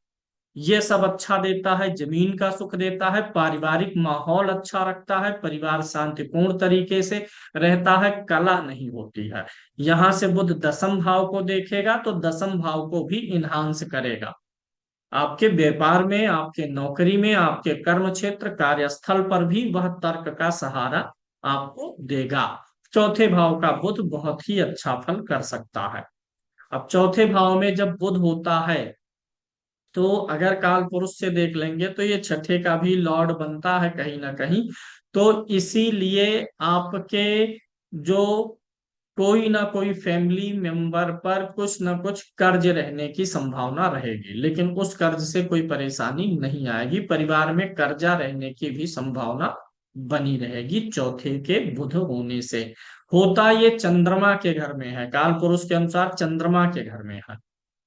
ये सब अच्छा देता है, जमीन का सुख देता है, पारिवारिक माहौल अच्छा रखता है, परिवार शांतिपूर्ण तरीके से रहता है, कलह नहीं होती है। यहां से बुध दसम भाव को देखेगा तो दसम भाव को भी इन्हांस करेगा, आपके व्यापार में, आपके नौकरी में, आपके कर्म क्षेत्र कार्यस्थल पर भी वह तर्क का सहारा आपको देगा। चौथे भाव का बुध बहुत ही अच्छा फल कर सकता है। अब चौथे भाव में जब बुध होता है तो अगर काल पुरुष से देख लेंगे तो ये छठे का भी लॉर्ड बनता है कहीं ना कहीं। तो इसीलिए आपके जो कोई ना कोई फैमिली मेंबर पर कुछ ना कुछ कर्ज रहने की संभावना रहेगी, लेकिन उस कर्ज से कोई परेशानी नहीं आएगी, परिवार में कर्जा रहने की भी संभावना बनी रहेगी चौथे के बुध होने से। होता ये चंद्रमा के घर में है, काल पुरुष के अनुसार चंद्रमा के घर में है।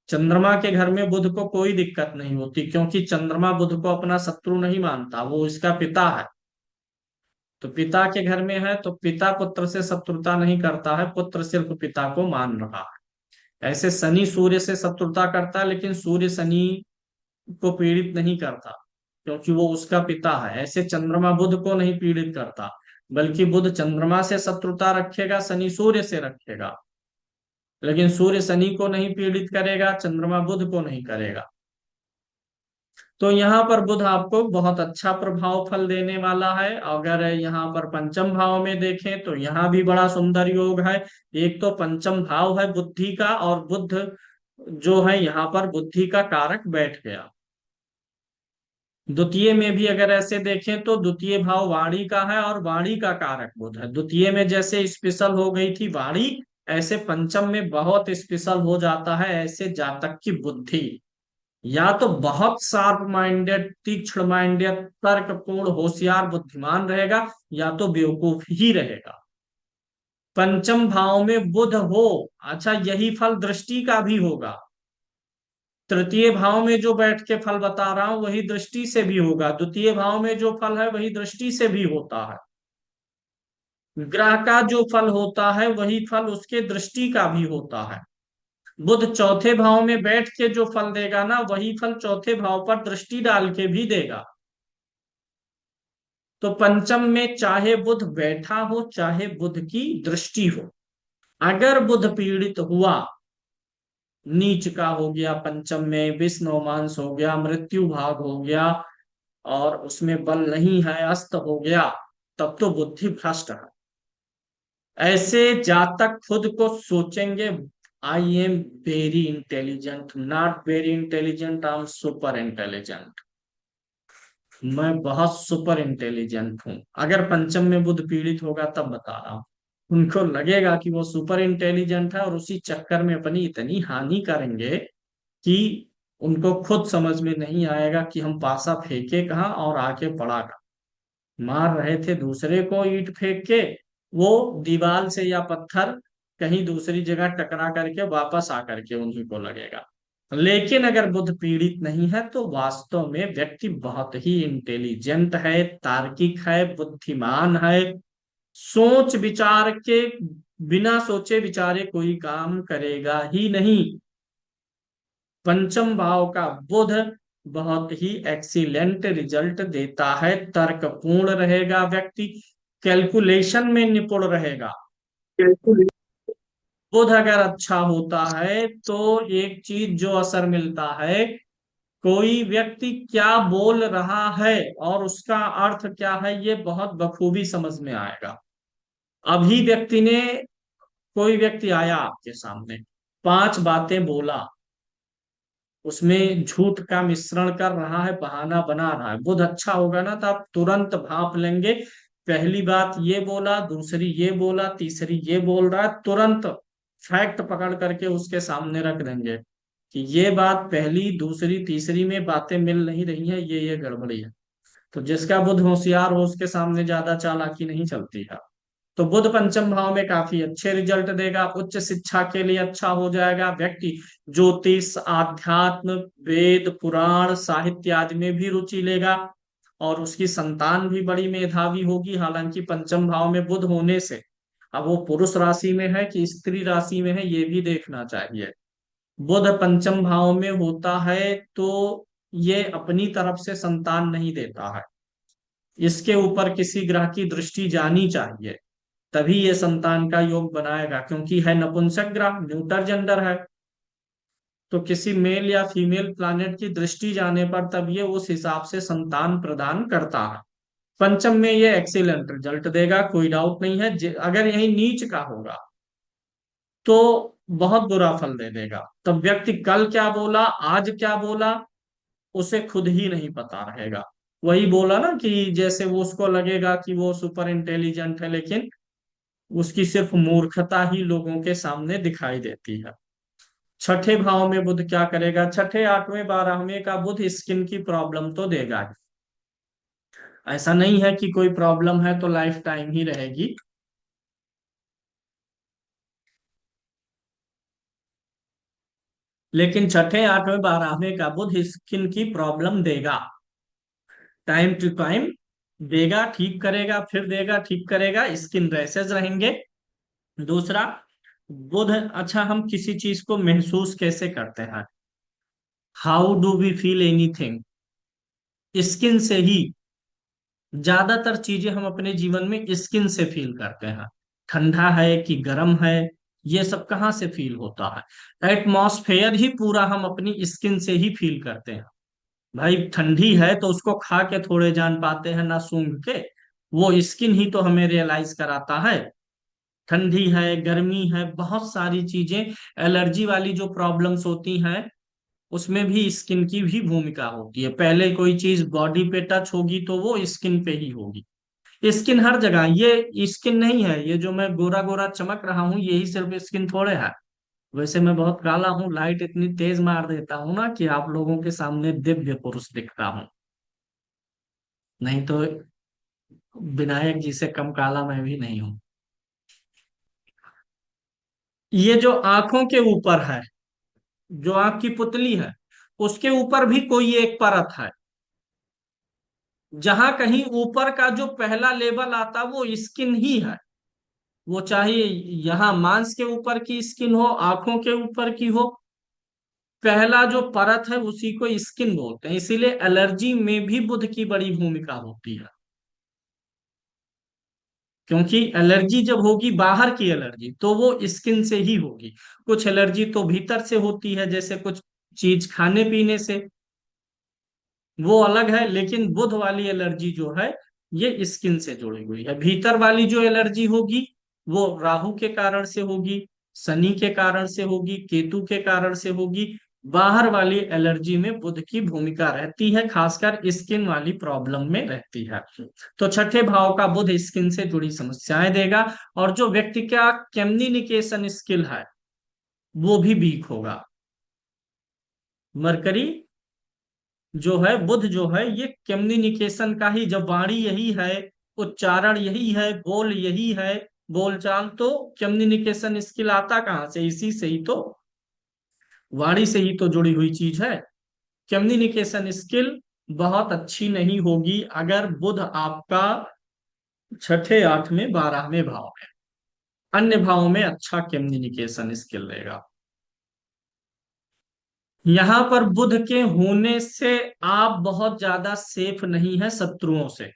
चंद्रमा के घर में बुध को कोई दिक्कत नहीं होती क्योंकि चंद्रमा बुध को अपना शत्रु नहीं मानता, वो इसका पिता है। तो पिता के घर में है तो पिता पुत्र से शत्रुता नहीं करता है, पुत्र सिर्फ पिता को मान रहा है। ऐसे शनि सूर्य से शत्रुता करता है लेकिन सूर्य शनि को पीड़ित नहीं करता क्योंकि वो उसका पिता है। ऐसे चंद्रमा बुध को नहीं पीड़ित करता, बल्कि बुध चंद्रमा से शत्रुता रखेगा, शनि सूर्य से रखेगा, लेकिन सूर्य शनि को नहीं पीड़ित करेगा, चंद्रमा बुध को नहीं करेगा। तो यहाँ पर बुध आपको बहुत अच्छा प्रभाव फल देने वाला है। अगर यहाँ पर पंचम भाव में देखें तो यहाँ भी बड़ा सुंदर योग है। एक तो पंचम भाव है बुद्धि का, और बुध जो है यहाँ पर बुद्धि का कारक बैठ गया। द्वितीय में भी अगर ऐसे देखें तो द्वितीय भाव वाणी का है और वाणी का कारक बुध है। द्वितीय में जैसे स्पेशल हो गई थी वाणी, ऐसे पंचम में बहुत स्पेशल हो जाता है ऐसे जातक की बुद्धि। या तो बहुत शार्प माइंडेड, तीक्ष्ण माइंडेड, तर्कपूर्ण, होशियार, बुद्धिमान रहेगा, या तो बेवकूफ ही रहेगा। पंचम भाव में बुध हो, अच्छा यही फल दृष्टि का भी होगा। तृतीय भाव में जो बैठ के फल बता रहा हूं वही दृष्टि से भी होगा, द्वितीय भाव में जो फल है वही दृष्टि से भी होता है। ग्रह का जो फल होता है वही फल उसके दृष्टि का भी होता है। बुध चौथे भाव में बैठ के जो फल देगा ना, वही फल चौथे भाव पर दृष्टि डाल के भी देगा। तो पंचम में चाहे बुध बैठा हो चाहे बुध की दृष्टि हो, अगर बुध पीड़ित हुआ, नीच का हो गया, पंचम में विष नवमांस हो गया, मृत्यु भाग हो गया, और उसमें बल नहीं है, अस्त हो गया, तब तो बुद्धि भ्रष्ट है। ऐसे जातक खुद को सोचेंगे, I am very intelligent, not very intelligent, I am super intelligent. मैं बहुत सुपर इंटेलिजेंट हूं। अगर पंचम में बुध पीड़ित होगा तब बता रहा हूं। उनको लगेगा कि वो सुपर इंटेलिजेंट है और उसी चक्कर में अपनी इतनी हानि करेंगे कि उनको खुद समझ में नहीं आएगा कि हम पासा फेंके कहाँ और आके पड़ा कहाँ। मार रहे थे दूसरे को ईंट फेंक के, वो दीवार से या पत्थर कहीं दूसरी जगह टकरा करके वापस आकर के उन्हीं को लगेगा। लेकिन अगर बुध पीड़ित नहीं है तो वास्तव में व्यक्ति बहुत ही इंटेलिजेंट है, तार्किक है, बुद्धिमान है, सोच विचार के बिना सोचे विचारे कोई काम करेगा ही नहीं। पंचम भाव का बुध बहुत ही एक्सीलेंट रिजल्ट देता है, तर्कपूर्ण रहेगा व्यक्ति, कैलकुलेशन में निपुण रहेगा। बुध अगर अच्छा होता है तो एक चीज जो असर मिलता है, कोई व्यक्ति क्या बोल रहा है और उसका अर्थ क्या है ये बहुत बखूबी समझ में आएगा। अभी व्यक्ति ने, कोई व्यक्ति आया आपके सामने, पांच बातें बोला, उसमें झूठ का मिश्रण कर रहा है, बहाना बना रहा है, बुध अच्छा होगा ना तो आप तुरंत भाप लेंगे। पहली बात ये बोला, दूसरी ये बोला, तीसरी ये बोल रहा है, तुरंत फैक्ट पकड़ करके उसके सामने रख देंगे कि ये बात पहली दूसरी तीसरी में बातें मिल नहीं रही है, ये गड़बड़ी है। तो जिसका बुध होशियार हो उसके सामने ज्यादा चालाकी नहीं चलती है। तो बुध पंचम भाव में काफी अच्छे रिजल्ट देगा, उच्च शिक्षा के लिए अच्छा हो जाएगा व्यक्ति। ज्योतिष, आध्यात्म, वेद, पुराण, साहित्य आदि में भी रुचि लेगा, और उसकी संतान भी बड़ी मेधावी होगी। हालांकि पंचम भाव में बुध होने से, अब वो पुरुष राशि में है कि स्त्री राशि में है ये भी देखना चाहिए। बुध पंचम भाव में होता है तो ये अपनी तरफ से संतान नहीं देता है, इसके ऊपर किसी ग्रह की दृष्टि जानी चाहिए, तभी ये संतान का योग बनाएगा, क्योंकि है नपुंसक ग्रह, न्यूटर जेंडर है। तो किसी मेल या फीमेल प्लैनेट की दृष्टि जाने पर तब ये उस हिसाब से संतान प्रदान करता है। पंचम में ये एक्सीलेंट रिजल्ट देगा, कोई डाउट नहीं है। अगर यही नीच का होगा तो बहुत बुरा फल दे देगा। तब व्यक्ति कल क्या बोला, आज क्या बोला, उसे खुद ही नहीं पता रहेगा। वही बोला ना कि जैसे वो उसको लगेगा कि वो सुपर इंटेलिजेंट है, लेकिन उसकी सिर्फ मूर्खता ही लोगों के सामने दिखाई देती है। छठे भाव में बुध क्या करेगा, छठे आठवें बारहवें का बुध स्किन की प्रॉब्लम तो देगा ही। ऐसा नहीं है कि कोई प्रॉब्लम है तो लाइफ टाइम ही रहेगी, लेकिन छठे आठवें बारहवें का बुध स्किन की प्रॉब्लम देगा, टाइम टू टाइम देगा, ठीक करेगा फिर देगा, ठीक करेगा, स्किन रैसेज रहेंगे। दूसरा, बुध अच्छा, हम किसी चीज को महसूस कैसे करते हैं, how do we feel anything, skin से ही। ज्यादातर चीजें हम अपने जीवन में स्किन से फील करते हैं। ठंडा है कि गर्म है, ये सब कहाँ से फील होता है, एटमॉस्फेयर ही पूरा हम अपनी स्किन से ही फील करते हैं। भाई ठंडी है तो उसको खा के थोड़े जान पाते हैं ना सूंघ के, वो स्किन ही तो हमें रियलाइज कराता है। ठंडी है, गर्मी है, बहुत सारी चीजें, एलर्जी वाली जो प्रॉब्लम्स होती हैं, उसमें भी स्किन की भी भूमिका होती है। पहले कोई चीज बॉडी पे टच होगी तो वो स्किन पे ही होगी। स्किन हर जगह, ये स्किन नहीं है, ये जो मैं गोरा गोरा चमक रहा हूँ यही सिर्फ स्किन थोड़े है। वैसे मैं बहुत काला हूँ, लाइट इतनी तेज मार देता हूँ ना कि आप लोगों के सामने दिव्य पुरुष दिखता हूँ। नहीं तो विनायक जी से कम काला मैं भी नहीं हूँ। ये जो आंखों के ऊपर है, जो आंख की पुतली है, उसके ऊपर भी कोई एक परत है। जहां कहीं ऊपर का जो पहला लेवल आता वो स्किन ही है। वो चाहे यहाँ मांस के ऊपर की स्किन हो, आंखों के ऊपर की हो, पहला जो परत है उसी को स्किन बोलते हैं। इसीलिए एलर्जी में भी बुध की बड़ी भूमिका होती है। क्योंकि एलर्जी जब होगी बाहर की एलर्जी तो वो स्किन से ही होगी। कुछ एलर्जी तो भीतर से होती है, जैसे कुछ चीज खाने पीने से, वो अलग है। लेकिन बुध वाली एलर्जी जो है ये स्किन से जुड़ी हुई है। भीतर वाली जो एलर्जी होगी वो राहु के कारण से होगी, शनि के कारण से होगी, केतु के कारण से होगी। बाहर वाली एलर्जी में बुध की भूमिका रहती है, खासकर स्किन वाली प्रॉब्लम में रहती है। तो छठे भाव का बुध स्किन से जुड़ी समस्याएं देगा। और जो व्यक्ति का कम्युनिकेशन स्किल है वो भी वीक होगा। मरकरी जो है, बुध जो है, ये कम्युनिकेशन का ही, जब वाणी यही है, उच्चारण यही है, बोल यही है, बोलचाल, तो कम्युनिकेशन स्किल आता कहाँ से? इसी से ही तो, वाणी से ही तो जुड़ी हुई चीज है। कम्युनिकेशन स्किल बहुत अच्छी नहीं होगी अगर बुध आपका छठे, आठवें, बारहवें भाव में। अन्य भावों में अच्छा कम्युनिकेशन स्किल रहेगा। यहां पर बुध के होने से आप बहुत ज्यादा सेफ नहीं है शत्रुओं से।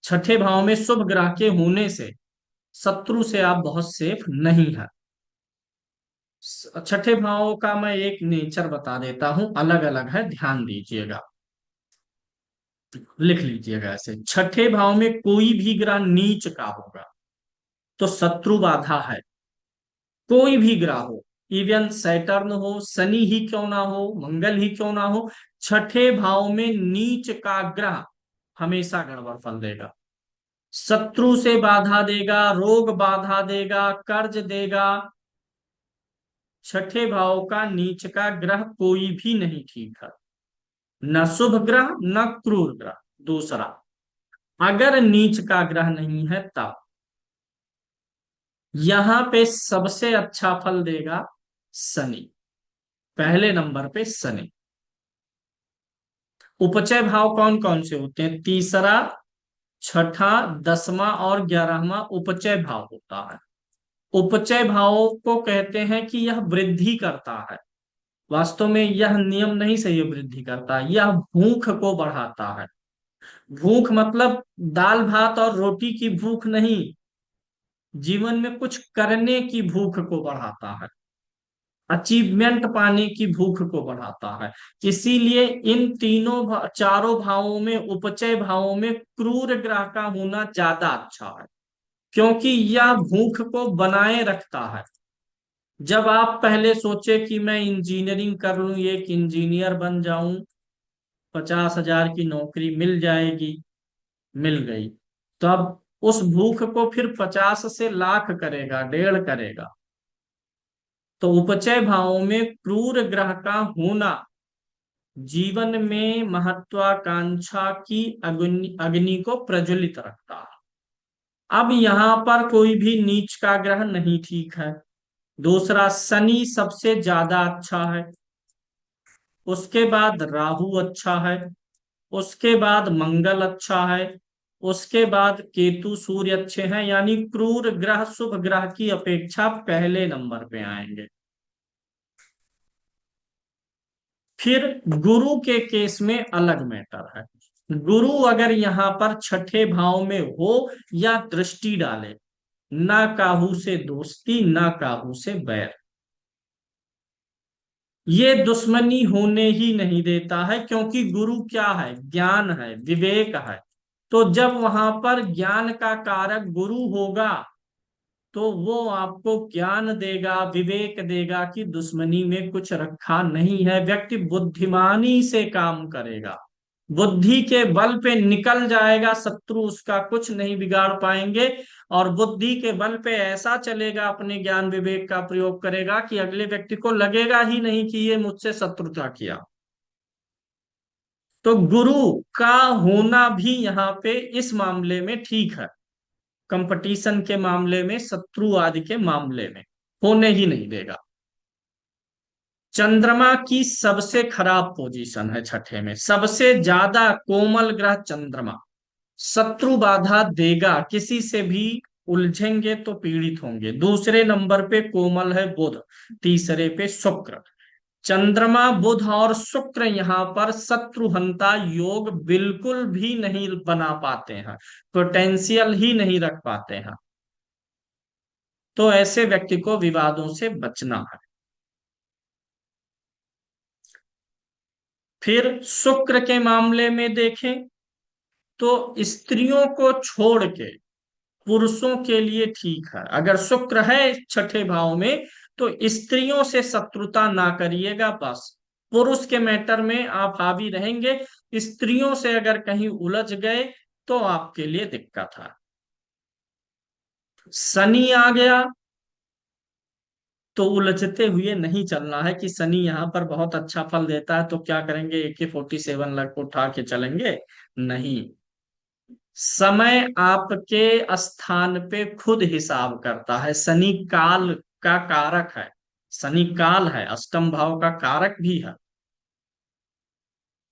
छठे भाव में शुभ ग्रह के होने से शत्रु से आप बहुत सेफ नहीं है। छठे भाव का मैं एक नेचर बता देता हूं, अलग अलग है, ध्यान दीजिएगा, लिख लीजिएगा ऐसे। छठे भाव में कोई भी ग्रह नीच का होगा तो शत्रु बाधा है। कोई भी ग्रह हो, इवन सैटर्न हो, शनि ही क्यों ना हो, मंगल ही क्यों ना हो, छठे भाव में नीच का ग्रह हमेशा गड़बड़ फल देगा। शत्रु से बाधा देगा, रोग बाधा देगा, कर्ज देगा। छठे भाव का नीच का ग्रह कोई भी नहीं ठीक है, न शुभ ग्रह न क्रूर ग्रह। दूसरा, अगर नीच का ग्रह नहीं है तब यहां पे सबसे अच्छा फल देगा शनि। पहले नंबर पे शनि। उपचय भाव कौन कौन से होते हैं? तीसरा, छठा, दसवां और ग्यारहवां उपचय भाव होता है। उपचय भाव को कहते हैं कि यह वृद्धि करता है। वास्तव में यह नियम नहीं सही है, वृद्धि करता है, यह भूख को बढ़ाता है। भूख मतलब दाल भात और रोटी की भूख नहीं, जीवन में कुछ करने की भूख को बढ़ाता है, अचीवमेंट पाने की भूख को बढ़ाता है। इसीलिए इन चारों भावों में, उपचय भावों में क्रूर ग्रह का होना ज्यादा अच्छा है, क्योंकि यह भूख को बनाए रखता है। जब आप पहले सोचे कि मैं इंजीनियरिंग कर लूं, एक इंजीनियर बन जाऊं, 50,000 की नौकरी मिल जाएगी, मिल गई, तो अब उस भूख को फिर 50 से लाख करेगा, डेढ़ करेगा। तो उपचय भावों में क्रूर ग्रह का होना जीवन में महत्वाकांक्षा की अग्नि अग्नि को प्रज्वलित रखता है। अब यहां पर कोई भी नीच का ग्रह नहीं ठीक है। दूसरा, शनि सबसे ज्यादा अच्छा है, उसके बाद राहु अच्छा है, उसके बाद मंगल अच्छा है, उसके बाद केतु सूर्य अच्छे हैं। यानी क्रूर ग्रह शुभ ग्रह की अपेक्षा पहले नंबर पे आएंगे। फिर गुरु के केस में अलग मैटर है। गुरु अगर यहां पर छठे भाव में हो या दृष्टि डाले, ना काहू से दोस्ती ना काहू से बैर, ये दुश्मनी होने ही नहीं देता है। क्योंकि गुरु क्या है? ज्ञान है, विवेक है। तो जब वहां पर ज्ञान का कारक गुरु होगा तो वो आपको ज्ञान देगा, विवेक देगा कि दुश्मनी में कुछ रखा नहीं है। व्यक्ति बुद्धिमानी से काम करेगा, बुद्धि के बल पे निकल जाएगा, शत्रु उसका कुछ नहीं बिगाड़ पाएंगे। और बुद्धि के बल पे ऐसा चलेगा, अपने ज्ञान विवेक का प्रयोग करेगा कि अगले व्यक्ति को लगेगा ही नहीं कि ये मुझसे शत्रुता किया। तो गुरु का होना भी यहाँ पे इस मामले में ठीक है, कंपटीशन के मामले में, शत्रु आदि के मामले में होने ही नहीं देगा। चंद्रमा की सबसे खराब पोजीशन है छठे में, सबसे ज्यादा कोमल ग्रह चंद्रमा, शत्रु बाधा देगा, किसी से भी उलझेंगे तो पीड़ित होंगे। दूसरे नंबर पे कोमल है बुध, तीसरे पे शुक्र। चंद्रमा बुध और शुक्र यहाँ पर शत्रुहंता योग बिल्कुल भी नहीं बना पाते हैं, पोटेंशियल ही नहीं रख पाते हैं। तो ऐसे व्यक्ति को विवादों से बचना है। फिर शुक्र के मामले में देखें तो स्त्रियों को छोड़ के पुरुषों के लिए ठीक है। अगर शुक्र है छठे भाव में तो स्त्रियों से शत्रुता ना करिएगा, बस पुरुष के मैटर में आप हावी रहेंगे। स्त्रियों से अगर कहीं उलझ गए तो आपके लिए दिक्कत है। शनि आ गया तो उलझते हुए नहीं चलना है कि शनि यहाँ पर बहुत अच्छा फल देता है तो क्या करेंगे, AK-47 लग उठा के चलेंगे, नहीं। समय आपके स्थान पे खुद हिसाब करता है। शनि काल का कारक है, शनि काल है, अष्टम भाव का कारक भी है।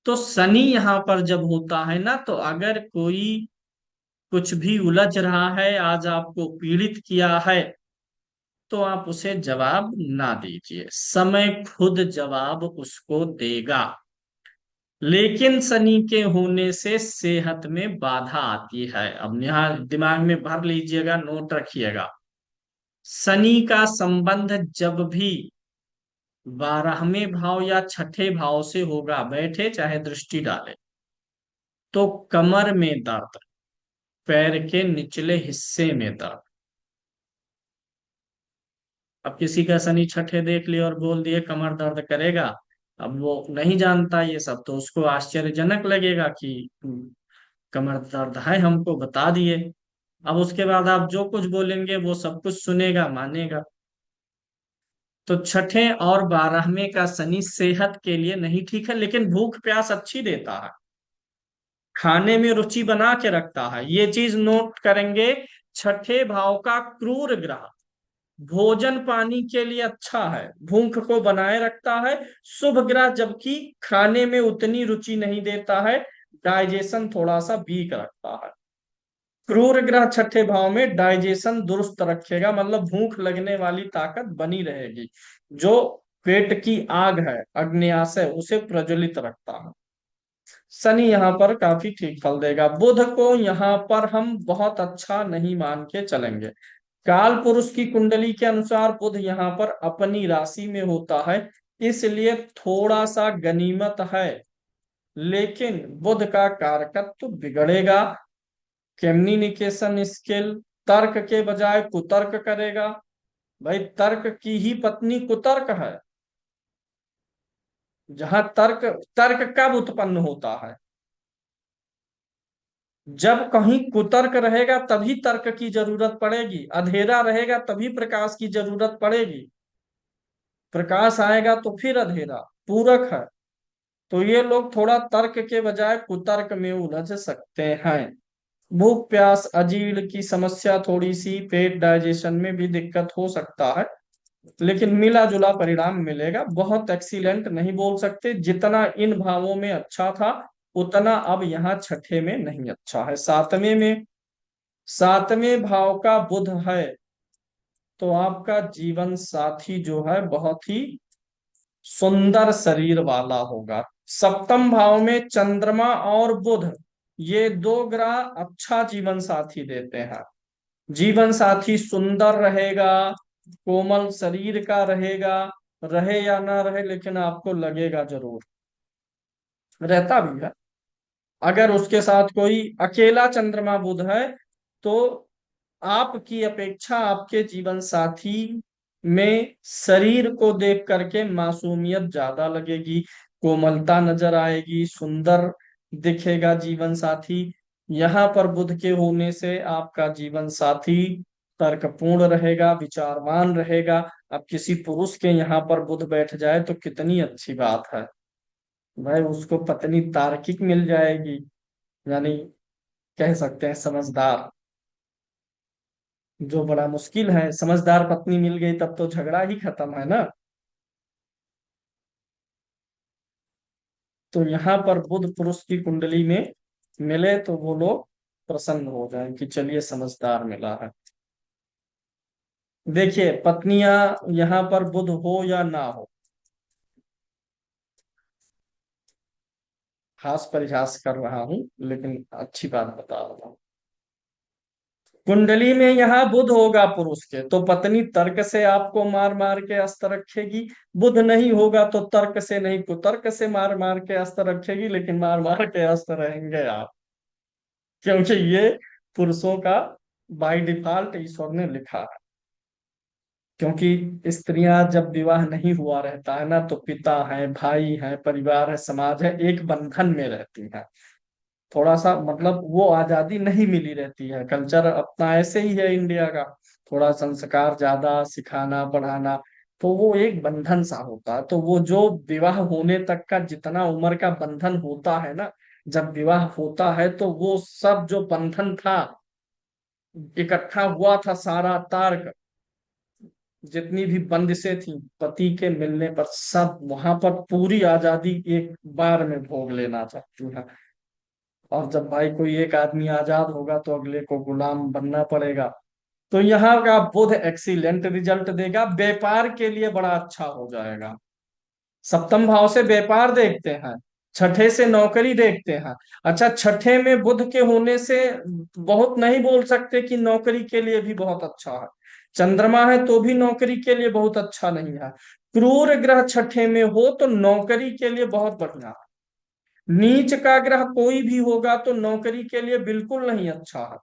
तो शनि यहाँ पर जब होता है ना, तो अगर कोई कुछ भी उलझ रहा है, आज आपको पीड़ित किया है, तो आप उसे जवाब ना दीजिए, समय खुद जवाब उसको देगा। लेकिन शनि के होने से सेहत में बाधा आती है। अब यहाँ दिमाग में भर लीजिएगा, नोट रखिएगा। शनि का संबंध जब भी 12वें भाव या छठे भाव से होगा, बैठे चाहे दृष्टि डाले, तो कमर में दर्द, पैर के निचले हिस्से में दर्द। अब किसी का शनि छठे देख लिया और बोल दिए कमर दर्द करेगा, अब वो नहीं जानता ये सब, तो उसको आश्चर्यजनक लगेगा कि कमर दर्द है, हमको बता दिए। अब उसके बाद आप जो कुछ बोलेंगे वो सब कुछ सुनेगा, मानेगा। तो छठे और 12वें का शनि सेहत के लिए नहीं ठीक है, लेकिन भूख प्यास अच्छी देता है, खाने में रुचि बना के रखता है, ये चीज नोट करेंगे। छठे भाव का क्रूर ग्रह भोजन पानी के लिए अच्छा है, भूख को बनाए रखता है। शुभ ग्रह जबकि खाने में उतनी रुचि नहीं देता है, डाइजेशन थोड़ा सा वीक रखता है। क्रूर ग्रह छठे भाव में डाइजेशन दुरुस्त रखेगा, मतलब भूख लगने वाली ताकत बनी रहेगी। जो पेट की आग है, अग्न्याशय, उसे प्रज्वलित रखता है। शनि यहाँ पर काफी ठीक फल देगा। बुध को यहाँ पर हम बहुत अच्छा नहीं मान के चलेंगे। काल पुरुष की कुंडली के अनुसार बुध यहाँ पर अपनी राशि में होता है, इसलिए थोड़ा सा गनीमत है। लेकिन बुध का कारकत्व बिगड़ेगा, कम्युनिकेशन स्किल, तर्क के बजाय कुतर्क करेगा। भाई तर्क की ही पत्नी कुतर्क है। जहां तर्क, तर्क कब उत्पन्न होता है, जब कहीं कुतर्क रहेगा तभी तर्क की जरूरत पड़ेगी, अंधेरा रहेगा तभी प्रकाश की जरूरत पड़ेगी, प्रकाश आएगा तो फिर अंधेरा, पूरक है। तो ये लोग थोड़ा तर्क के बजाय कुतर्क में उलझ सकते हैं। भूख प्यास अजीर्ण की समस्या, थोड़ी सी पेट डाइजेशन में भी दिक्कत हो सकता है, लेकिन मिला जुला परिणाम मिलेगा। बहुत एक्सीलेंट नहीं बोल सकते, जितना इन भावों में अच्छा था उतना अब यहाँ छठे में नहीं अच्छा है। सातवें में, सातवें भाव का बुध है, तो आपका जीवन साथी जो है बहुत ही सुंदर शरीर वाला होगा। सप्तम भाव में चंद्रमा और बुध, ये दो ग्रह अच्छा जीवन साथी देते हैं। जीवन साथी सुंदर रहेगा, कोमल शरीर का रहेगा, रहे या ना रहे लेकिन आपको लगेगा जरूर, रहता भी है। अगर उसके साथ कोई अकेला चंद्रमा बुध है तो आपकी अपेक्षा आपके जीवन साथी में शरीर को देख करके मासूमियत ज्यादा लगेगी, कोमलता नजर आएगी, सुंदर दिखेगा जीवन साथी। यहाँ पर बुध के होने से आपका जीवन साथी तर्कपूर्ण रहेगा, विचारवान रहेगा। अब किसी पुरुष के यहाँ पर बुध बैठ जाए तो कितनी अच्छी बात है भाई, उसको पत्नी तार्किक मिल जाएगी, यानी कह सकते हैं समझदार, जो बड़ा मुश्किल है। समझदार पत्नी मिल गई तब तो झगड़ा ही खत्म है ना। तो यहाँ पर बुध पुरुष की कुंडली में मिले तो वो लोग प्रसन्न हो जाएं कि चलिए समझदार मिला है। देखिए पत्नियां यहाँ पर बुध हो या ना हो, हास परिहास कर रहा हूं लेकिन अच्छी बात बता रहा हूँ। कुंडली में यहाँ बुध होगा पुरुष के तो पत्नी तर्क से आपको मार मार के अस्त रखेगी। बुध नहीं होगा तो तर्क से नहीं, कुतर्क से मार मार के अस्त रखेगी, लेकिन मार मार के अस्त रहेंगे आप, क्योंकि ये पुरुषों का बाय डिफॉल्ट ईश्वर ने लिखा है। क्योंकि स्त्रियां जब विवाह नहीं हुआ रहता है ना, तो पिता है, भाई है, परिवार है, समाज है, एक बंधन में रहती है। थोड़ा सा मतलब वो आजादी नहीं मिली रहती है, कल्चर अपना ऐसे ही है इंडिया का, थोड़ा संस्कार ज्यादा, सिखाना पढ़ाना, तो वो एक बंधन सा होता है। तो वो जो विवाह होने तक का जितना उम्र का बंधन होता है ना, जब विवाह होता है तो वो सब जो बंधन था, इकट्ठा हुआ था सारा तार्क, जितनी भी बंदिशें थी, पति के मिलने पर सब वहां पर पूरी आजादी एक बार में भोग लेना चाहती है। और जब भाई कोई एक आदमी आजाद होगा तो अगले को गुलाम बनना पड़ेगा। तो यहाँ का बुध एक्सीलेंट रिजल्ट देगा, व्यापार के लिए बड़ा अच्छा हो जाएगा। सप्तम भाव से व्यापार देखते हैं, छठे से नौकरी देखते हैं। अच्छा, छठे में बुध के होने से बहुत नहीं बोल सकते कि नौकरी के लिए भी बहुत अच्छा है। चंद्रमा है तो भी नौकरी के लिए बहुत अच्छा नहीं है। क्रूर ग्रह छठे में हो तो नौकरी के लिए बहुत बढ़िया है। नीच का ग्रह कोई भी होगा तो नौकरी के लिए बिल्कुल नहीं अच्छा है।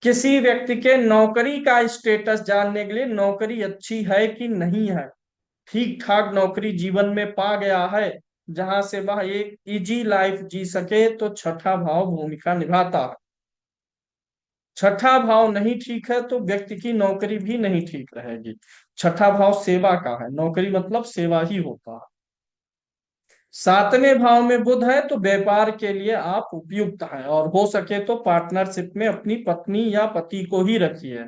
किसी व्यक्ति के नौकरी का स्टेटस जानने के लिए, नौकरी अच्छी है कि नहीं है, ठीक ठाक नौकरी जीवन में पा गया है जहां से वह एक इजी लाइफ जी सके, तो छठा भाव भूमिका निभाता है। छठा भाव नहीं ठीक है तो व्यक्ति की नौकरी भी नहीं ठीक रहेगी। छठा भाव सेवा का है, नौकरी मतलब सेवा ही होता है। सातवें भाव में बुध है तो व्यापार के लिए आप उपयुक्त हैं, और हो सके तो पार्टनरशिप में अपनी पत्नी या पति को ही रखिए।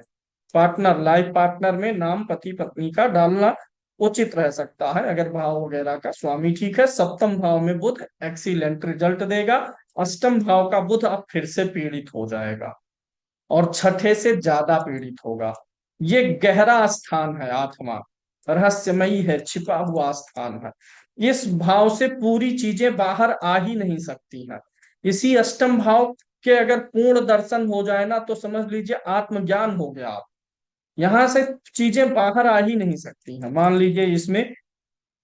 पार्टनर, लाइफ पार्टनर में नाम पति पत्नी का डालना उचित रह सकता है, अगर भाव वगैरह का स्वामी ठीक है। सप्तम भाव में बुध एक्सीलेंट रिजल्ट देगा। अष्टम भाव का बुध अब फिर से पीड़ित हो जाएगा, और छठे से ज्यादा पीड़ित होगा। ये गहरा स्थान है, आत्मा रहस्यमयी है, छिपा हुआ स्थान है। इस भाव से पूरी चीजें बाहर आ ही नहीं सकती हैं। इसी अष्टम भाव के अगर पूर्ण दर्शन हो जाए ना, तो समझ लीजिए आत्मज्ञान हो गया आप। यहां से चीजें बाहर आ ही नहीं सकती हैं। मान लीजिए इसमें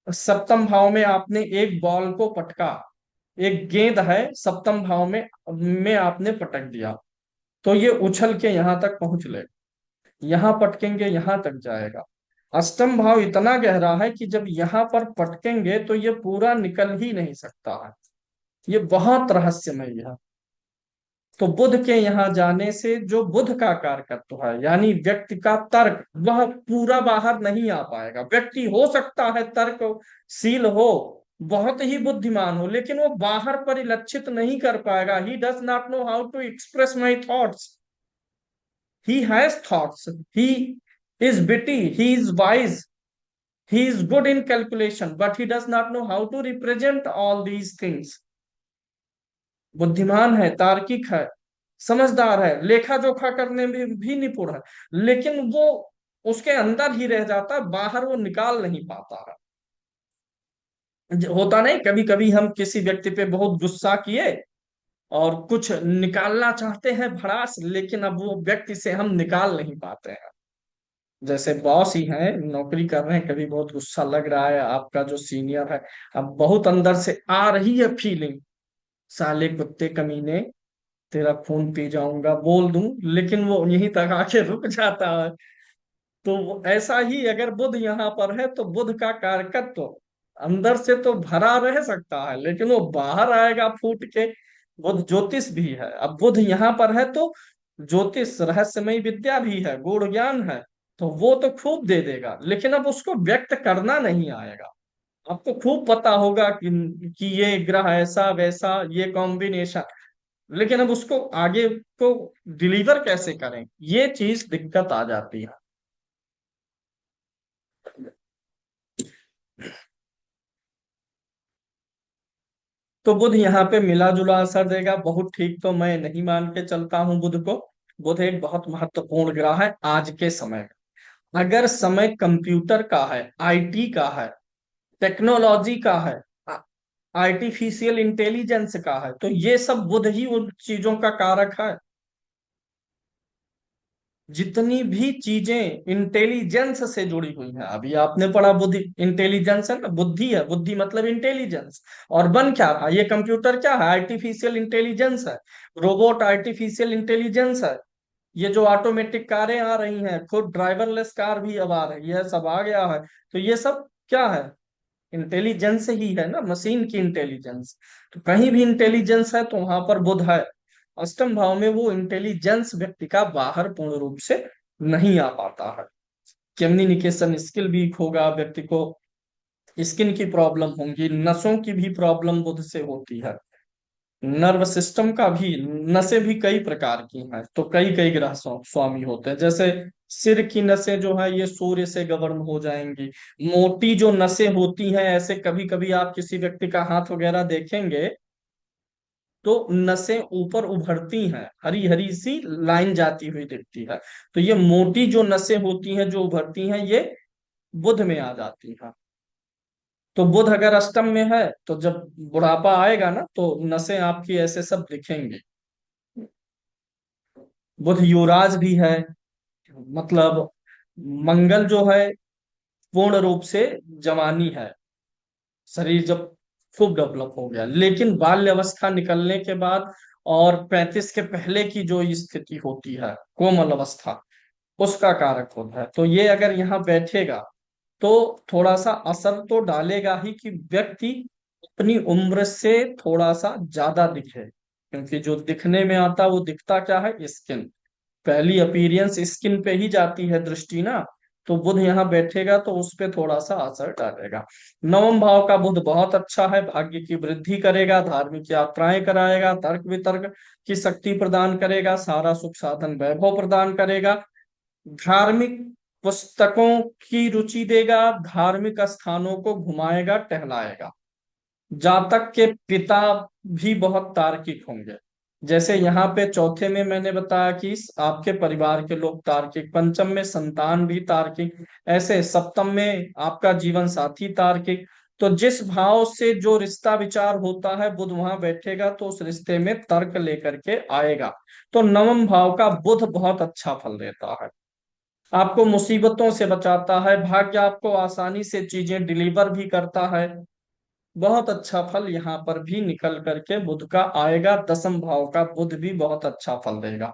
सप्तम भाव में आपने एक बॉल को पटका, एक गेंद है सप्तम भाव में आपने पटक दिया, तो ये उछल के यहां तक पहुंच ले, यहाँ पटकेंगे यहाँ तक जाएगा। अष्टम भाव इतना गहरा है कि जब यहाँ पर पटकेंगे तो ये पूरा निकल ही नहीं सकता है। ये बहुत रहस्यमय है। तो बुध के यहाँ जाने से जो बुध का कारकत्व है, यानी व्यक्ति का तर्क, वह पूरा बाहर नहीं आ पाएगा। व्यक्ति हो सकता है तर्कशील हो, बहुत ही बुद्धिमान हो, लेकिन वो बाहर परिलक्षित नहीं कर पाएगा। He does not know how to express my thoughts. He has thoughts. He is witty. He is wise. He is good in calculation, but he does not know how to represent all these things. बुद्धिमान है, तार्किक है, समझदार है, लेखा जोखा करने में भी निपुण है, लेकिन वो उसके अंदर ही रह जाता है, बाहर वो निकाल नहीं पाता है। होता नहीं, कभी कभी हम किसी व्यक्ति पे बहुत गुस्सा किए और कुछ निकालना चाहते हैं भड़ास, लेकिन अब वो व्यक्ति से हम निकाल नहीं पाते हैं। जैसे बॉस ही हैं, नौकरी कर रहे हैं, कभी बहुत गुस्सा लग रहा है, आपका जो सीनियर है, अब बहुत अंदर से आ रही है फीलिंग, साले कुत्ते कमीने, तेरा खून पी जाऊंगा बोल दूं, लेकिन वो यहीं तक आके रुक जाता है। तो ऐसा ही अगर बुध यहाँ पर है तो बुध का कारकत्व अंदर से तो भरा रह सकता है, लेकिन वो बाहर आएगा फूट के। बुध ज्योतिष भी है, अब बुध यहाँ पर है तो ज्योतिष रहस्यमय विद्या भी है, गूढ़ ज्ञान है, तो वो तो खूब दे देगा, लेकिन अब उसको व्यक्त करना नहीं आएगा। आपको खूब पता होगा कि ये ग्रह ऐसा वैसा ये कॉम्बिनेशन, लेकिन अब उसको आगे को डिलीवर कैसे करें, ये चीज दिक्कत आ जाती है। तो बुध यहाँ पे मिला जुला असर देगा, बहुत ठीक तो मैं नहीं मान के चलता हूँ बुध को। बुध एक बहुत महत्वपूर्ण ग्रह है आज के समय में। अगर समय कंप्यूटर का है, आईटी का है, टेक्नोलॉजी का है, आर्टिफिशियल इंटेलिजेंस का है, तो ये सब बुध ही उन चीजों का कारक है। जितनी भी चीजें इंटेलिजेंस से जुड़ी हुई हैं, अभी आपने पढ़ा बुद्धि इंटेलिजेंस है ना, बुद्धि है, बुद्धि मतलब इंटेलिजेंस। और बन क्या रहा, ये कंप्यूटर क्या है, आर्टिफिशियल इंटेलिजेंस है। रोबोट आर्टिफिशियल इंटेलिजेंस है। ये जो ऑटोमेटिक कारें आ रही हैं, खुद ड्राइवरलेस कार भी अब आ रही है, सब आ गया है। तो ये सब क्या है, इंटेलिजेंस ही है ना, मशीन की इंटेलिजेंस। तो कहीं भी इंटेलिजेंस है तो वहां पर बुध है। अष्टम भाव में वो इंटेलिजेंस व्यक्ति का बाहर पूर्ण रूप से नहीं आ पाता है। कम्युनिकेशन स्किल वीक होगा व्यक्ति को, स्किन की प्रॉब्लम होंगी, नसों की भी प्रॉब्लम बुध से होती है। नर्व सिस्टम का भी, नसें भी कई प्रकार की हैं, तो कई कई ग्रह स्वामी होते हैं। जैसे सिर की नसें जो है ये सूर्य से गवर्न हो जाएंगी। मोटी जो नसें होती हैं, ऐसे कभी कभी आप किसी व्यक्ति का हाथ वगैरह देखेंगे तो नसें ऊपर उभरती हैं, हरी हरी सी लाइन जाती हुई दिखती है। तो ये मोटी जो नसें होती हैं जो उभरती हैं, ये बुध में आ जाती हैं। तो बुध अगर अष्टम में है तो जब बुढ़ापा आएगा ना तो नसें आपकी ऐसे सब दिखेंगी। बुध युवराज भी है, मतलब मंगल जो है पूर्ण रूप से जवानी है, शरीर जब खूब डेवलप हो गया, लेकिन बाल्य अवस्था निकलने के बाद और 35 के पहले की जो स्थिति होती है, कोमल अवस्था, उसका कारक होता है। तो ये अगर यहाँ बैठेगा तो थोड़ा सा असर तो डालेगा ही कि व्यक्ति अपनी उम्र से थोड़ा सा ज्यादा दिखे, क्योंकि जो दिखने में आता वो दिखता क्या है, स्किन। पहली अपीयरेंस स्किन पे ही जाती है दृष्टि ना। तो बुध यहाँ बैठेगा तो उस पे थोड़ा सा असर डालेगा। नवम भाव का बुध बहुत अच्छा है, भाग्य की वृद्धि करेगा, धार्मिक यात्राएं कराएगा, तर्क वितर्क की शक्ति प्रदान करेगा, सारा सुख साधन वैभव प्रदान करेगा, धार्मिक पुस्तकों की रुचि देगा, धार्मिक स्थानों को घुमाएगा टहलाएगा। जातक के पिता भी बहुत तार्किक होंगे। जैसे यहाँ पे चौथे में मैंने बताया कि आपके परिवार के लोग तार्किक, पंचम में संतान भी तार्किक, ऐसे सप्तम में आपका जीवन साथी तार्किक। तो जिस भाव से जो रिश्ता विचार होता है, बुध वहां बैठेगा तो उस रिश्ते में तर्क लेकर के आएगा। तो नवम भाव का बुध बहुत अच्छा फल देता है, आपको मुसीबतों से बचाता है, भाग्य आपको आसानी से चीजें डिलीवर भी करता है। बहुत अच्छा फल यहाँ पर भी निकल करके बुध का आएगा। दसम भाव का बुध भी बहुत अच्छा फल देगा।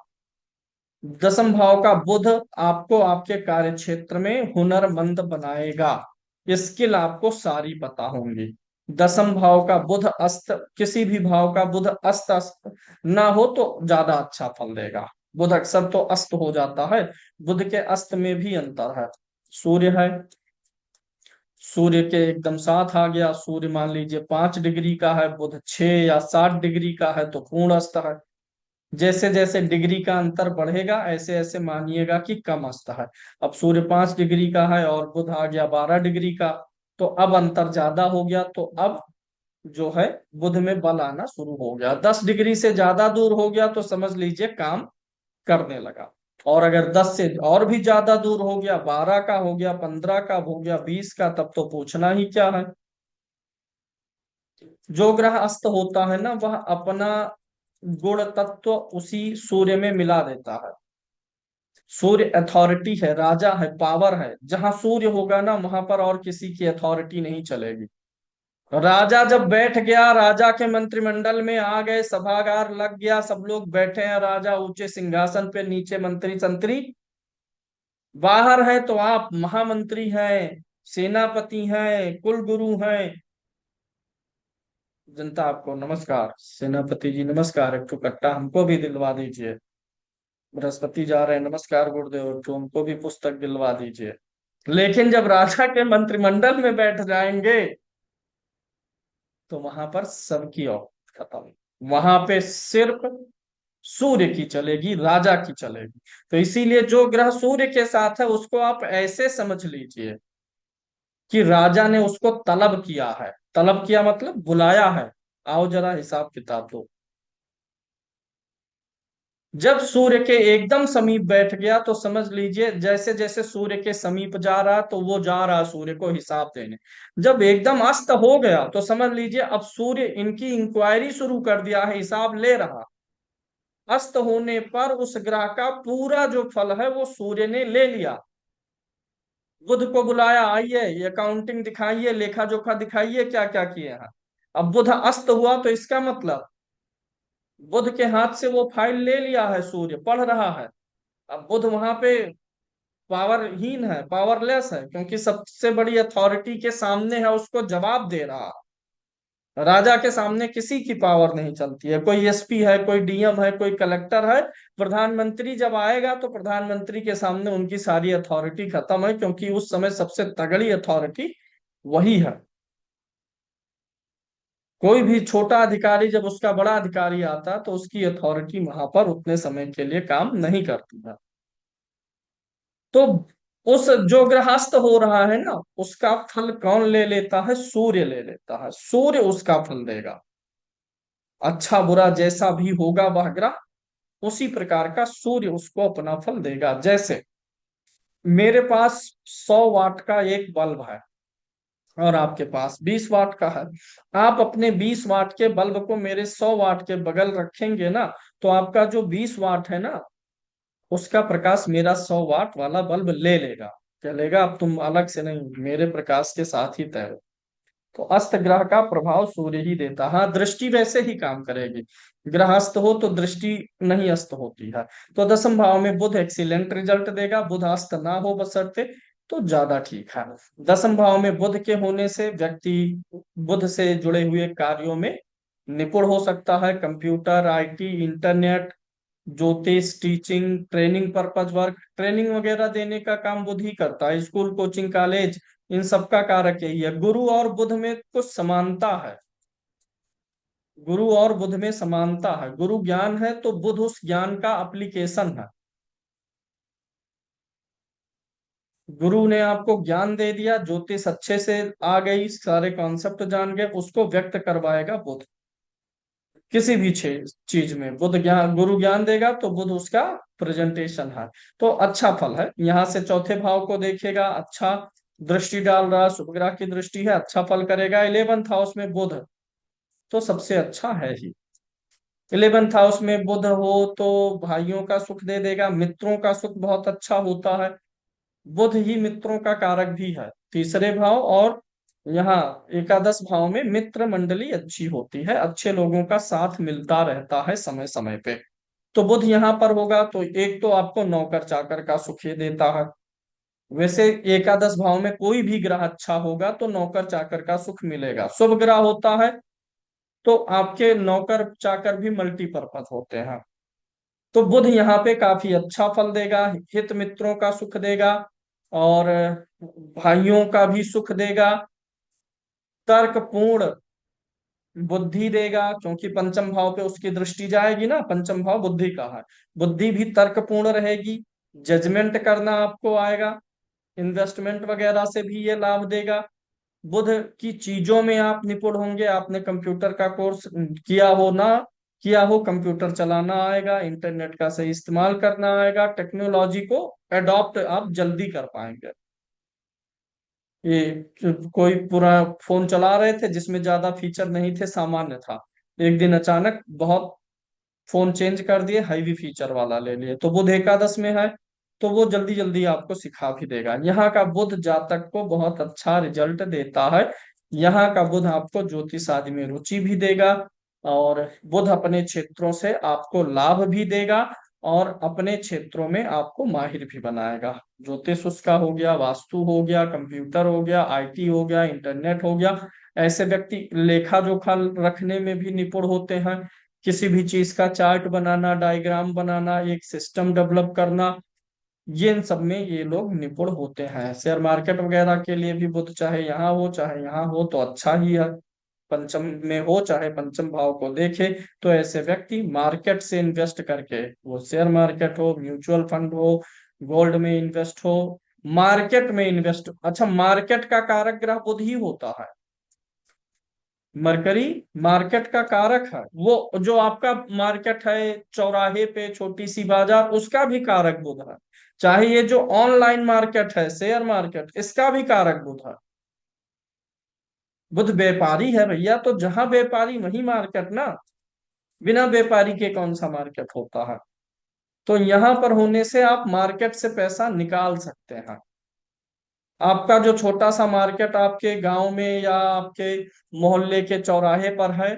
दसम भाव का बुध आपको आपके कार्य क्षेत्र में हुनरमंद बनाएगा, स्किल आपको सारी पता होंगी। दसम भाव का बुध अस्त, किसी भी भाव का बुध अस्त अस्त ना हो तो ज्यादा अच्छा फल देगा। बुध अक्सर तो अस्त हो जाता है, बुध के अस्त में भी अंतर है। सूर्य है, सूर्य के एकदम साथ आ गया, सूर्य मान लीजिए 5 डिग्री का है, बुध 6 या 7 डिग्री का है तो पूर्ण अस्त है। जैसे जैसे डिग्री का अंतर बढ़ेगा ऐसे ऐसे मानिएगा कि कम अस्त है। अब सूर्य 5 डिग्री का है और बुध आ गया 12 डिग्री का, तो अब अंतर ज्यादा हो गया, तो अब जो है बुध में बल आना शुरू हो गया। 10 डिग्री से ज्यादा दूर हो गया तो समझ लीजिए काम करने लगा। और अगर 10 से और भी ज्यादा दूर हो गया, 12 का हो गया, 15 का हो गया, 20 का, तब तो पूछना ही क्या है। जो ग्रह अस्त होता है ना वह अपना गुण तत्व उसी सूर्य में मिला देता है। सूर्य अथॉरिटी है, राजा है, पावर है। जहां सूर्य होगा ना वहां पर और किसी की अथॉरिटी नहीं चलेगी। राजा जब बैठ गया, राजा के मंत्रिमंडल में आ गए, सभागार लग गया, सब लोग बैठे हैं, राजा ऊंचे सिंहासन पे, नीचे मंत्री संतरी बाहर है, तो आप महामंत्री हैं, सेनापति हैं, कुलगुरु हैं। जनता आपको नमस्कार, सेनापति जी नमस्कार, एक ठो कट्टा हमको भी दिलवा दीजिए। बृहस्पति जा रहे हैं, नमस्कार गुरुदेव, तो हमको भी पुस्तक दिलवा दीजिए। लेकिन जब राजा के मंत्रिमंडल में बैठ जाएंगे, तो वहां पर सबकी औकात खत्म, वहां पे सिर्फ सूर्य की चलेगी, राजा की चलेगी। तो इसीलिए जो ग्रह सूर्य के साथ है, उसको आप ऐसे समझ लीजिए कि राजा ने उसको तलब किया है। तलब किया मतलब बुलाया है, आओ जरा हिसाब किताब दो। जब सूर्य के एकदम समीप बैठ गया, तो समझ लीजिए जैसे जैसे सूर्य के समीप जा रहा, तो वो जा रहा सूर्य को हिसाब देने। जब एकदम अस्त हो गया, तो समझ लीजिए अब सूर्य इनकी इंक्वायरी शुरू कर दिया है, हिसाब ले रहा। अस्त होने पर उस ग्रह का पूरा जो फल है वो सूर्य ने ले लिया। बुध को बुलाया, आइए ये अकाउंटिंग दिखाइए, लेखा जोखा दिखाइए, क्या क्या किए हैं। अब बुध अस्त हुआ, तो इसका मतलब बुध के हाथ से वो फाइल ले लिया है, सूर्य पढ़ रहा है। अब बुध वहां पे पावरहीन है, पावरलेस है, क्योंकि सबसे बड़ी अथॉरिटी के सामने है, उसको जवाब दे रहा। राजा के सामने किसी की पावर नहीं चलती है, कोई एसपी है, कोई डीएम है, कोई कलेक्टर है। प्रधानमंत्री जब आएगा, तो प्रधानमंत्री के सामने उनकी सारी अथॉरिटी खत्म है, क्योंकि उस समय सबसे तगड़ी अथॉरिटी वही है। कोई भी छोटा अधिकारी जब उसका बड़ा अधिकारी आता है, तो उसकी अथॉरिटी वहां पर उतने समय के लिए काम नहीं करती है। तो उस जो गृहस्थ हो रहा है ना, उसका फल कौन ले लेता है? सूर्य ले लेता है, सूर्य उसका फल देगा। अच्छा बुरा जैसा भी होगा वह ग्रह, उसी प्रकार का सूर्य उसको अपना फल देगा। जैसे मेरे पास 100 वाट का एक बल्ब है, और आपके पास 20 वाट का है। आप अपने 20 वाट के बल्ब को मेरे 100 वाट के बगल रखेंगे ना, तो आपका जो 20 वाट है ना, उसका प्रकाश मेरा 100 वाट वाला बल्ब ले लेगा। चलेगा, अब तुम अलग से नहीं, मेरे प्रकाश के साथ ही तैरो। तो अस्त ग्रह का प्रभाव सूर्य ही देता है। हाँ, दृष्टि वैसे ही काम करेगी। ग्रह अस्त हो तो दृष्टि नहीं अस्त होती है। तो दसम भाव में बुध एक्सीलेंट रिजल्ट देगा, बुध अस्त ना हो बशर्ते, तो ज्यादा ठीक है। दसम भाव में बुध के होने से व्यक्ति बुध से जुड़े हुए कार्यों में निपुण हो सकता है। कंप्यूटर, आईटी, इंटरनेट, ज्योतिष, teaching, training purpose work, training वगैरह देने का काम बुध ही करता है। स्कूल, कोचिंग, कॉलेज, इन सब का कारक यही है। गुरु और बुध में कुछ समानता है, गुरु और बुध में समानता है। गुरु ज्ञान है, तो बुध उस ज्ञान का एप्लीकेशन है। गुरु ने आपको ज्ञान दे दिया, ज्योतिष अच्छे से आ गई, सारे कॉन्सेप्ट जान गए, उसको व्यक्त करवाएगा बुध। किसी भी चीज में बुध ज्ञान, गुरु ज्ञान देगा, तो बुध उसका प्रेजेंटेशन है। तो अच्छा फल है। यहाँ से चौथे भाव को देखेगा, अच्छा दृष्टि डाल रहा, शुभ ग्रह की दृष्टि है, अच्छा फल करेगा। 11th हाउस में बुध, तो सबसे अच्छा है ही। 11th हाउस में बुध हो तो भाइयों का सुख दे देगा, मित्रों का सुख बहुत अच्छा होता है। बुध ही मित्रों का कारक भी है, तीसरे भाव और यहाँ एकादश भाव में मित्र मंडली अच्छी होती है, अच्छे लोगों का साथ मिलता रहता है समय समय पे। तो बुध यहाँ पर होगा, तो एक तो आपको नौकर चाकर का सुख ये देता है। वैसे एकादश भाव में कोई भी ग्रह अच्छा होगा, तो नौकर चाकर का सुख मिलेगा। शुभ ग्रह होता है, तो आपके नौकर चाकर भी मल्टीपर्पज होते हैं। तो बुध यहाँ पे काफी अच्छा फल देगा, हित मित्रों का सुख देगा, और भाइयों का भी सुख देगा। तर्कपूर्ण बुद्धि देगा, क्योंकि पंचम भाव पे उसकी दृष्टि जाएगी ना, पंचम भाव बुद्धि का है। बुद्धि भी तर्कपूर्ण रहेगी, जजमेंट करना आपको आएगा, इन्वेस्टमेंट वगैरह से भी ये लाभ देगा। बुध की चीजों में आप निपुण होंगे, आपने कंप्यूटर का कोर्स किया हो ना किया हो, कंप्यूटर चलाना आएगा, इंटरनेट का सही इस्तेमाल करना आएगा, टेक्नोलॉजी को अडॉप्ट आप जल्दी कर पाएंगे। ये कोई पूरा फोन चला रहे थे जिसमें ज्यादा फीचर नहीं थे, सामान्य था, एक दिन अचानक बहुत फोन चेंज कर दिए, हैवी फीचर वाला ले लिए। तो बुध एकादश में है, तो वो जल्दी जल्दी आपको सिखा भी देगा। यहाँ का बुध जातक को बहुत अच्छा रिजल्ट देता है। यहाँ का बुध आपको ज्योतिष आदि में रुचि भी देगा, और बुध अपने क्षेत्रों से आपको लाभ भी देगा, और अपने क्षेत्रों में आपको माहिर भी बनाएगा। ज्योतिष उसका हो गया, वास्तु हो गया, कंप्यूटर हो गया, आईटी हो गया, इंटरनेट हो गया। ऐसे व्यक्ति लेखा जोखा रखने में भी निपुण होते हैं। किसी भी चीज का चार्ट बनाना, डायग्राम बनाना, एक सिस्टम डेवलप करना, ये इन सब में ये लोग निपुण होते हैं। शेयर मार्केट वगैरह के लिए भी बुध चाहे यहाँ हो चाहे यहाँ हो तो अच्छा ही है। पंचम में हो चाहे पंचम भाव को देखे, तो ऐसे व्यक्ति मार्केट से इन्वेस्ट करके, वो शेयर मार्केट हो, म्यूचुअल फंड हो, गोल्ड में इन्वेस्ट हो, मार्केट में इन्वेस्ट। अच्छा, मार्केट का कारक ग्रह बुध ही होता है। मरकरी मार्केट का कारक है। वो जो आपका मार्केट है चौराहे पे, छोटी सी बाजार, उसका भी कारक बुध है। चाहे ये जो ऑनलाइन मार्केट है, शेयर मार्केट, इसका भी कारक बुध है। बुध व्यापारी है भैया, तो जहां व्यापारी वहीं मार्केट ना। बिना व्यापारी के कौन सा मार्केट होता है। तो यहां पर होने से आप मार्केट से पैसा निकाल सकते हैं। आपका जो छोटा सा मार्केट आपके गांव में या आपके मोहल्ले के चौराहे पर है,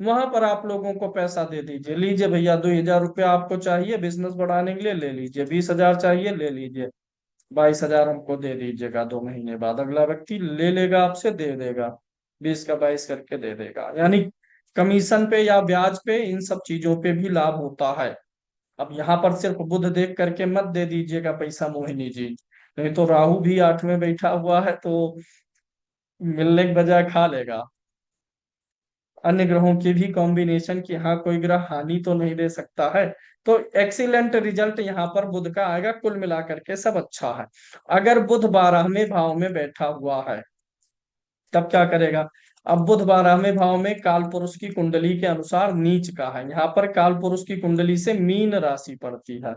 वहां पर आप लोगों को पैसा दे दीजिए, लीजिए भैया 2,000 रुपया आपको चाहिए बिजनेस बढ़ाने के लिए, ले लीजिए। 20,000 चाहिए, ले लीजिए। 22,000 हमको दे दीजिएगा, 2 महीने बाद अगला व्यक्ति ले लेगा, आपसे दे देगा। 20 का 22 करके दे देगा। यानी कमीशन पे या ब्याज पे, इन सब चीजों पे भी लाभ होता है। अब यहाँ पर सिर्फ बुध देख करके मत दे दीजिएगा पैसा मोहिनी जी, नहीं तो राहु भी 8 में बैठा हुआ है, तो मिलने के बजाय खा लेगा। अन्य ग्रहों की भी कॉम्बिनेशन की, हाँ कोई ग्रह हानि तो नहीं दे सकता है। तो एक्सीलेंट रिजल्ट यहाँ पर बुध का आएगा। कुल मिलाकर के सब अच्छा है। अगर बुध 12वें भाव में बैठा हुआ है, तब क्या करेगा। अब बुध 12वें भाव में काल पुरुष की कुंडली के अनुसार नीच का है। यहाँ पर काल पुरुष की कुंडली से मीन राशि पड़ती है।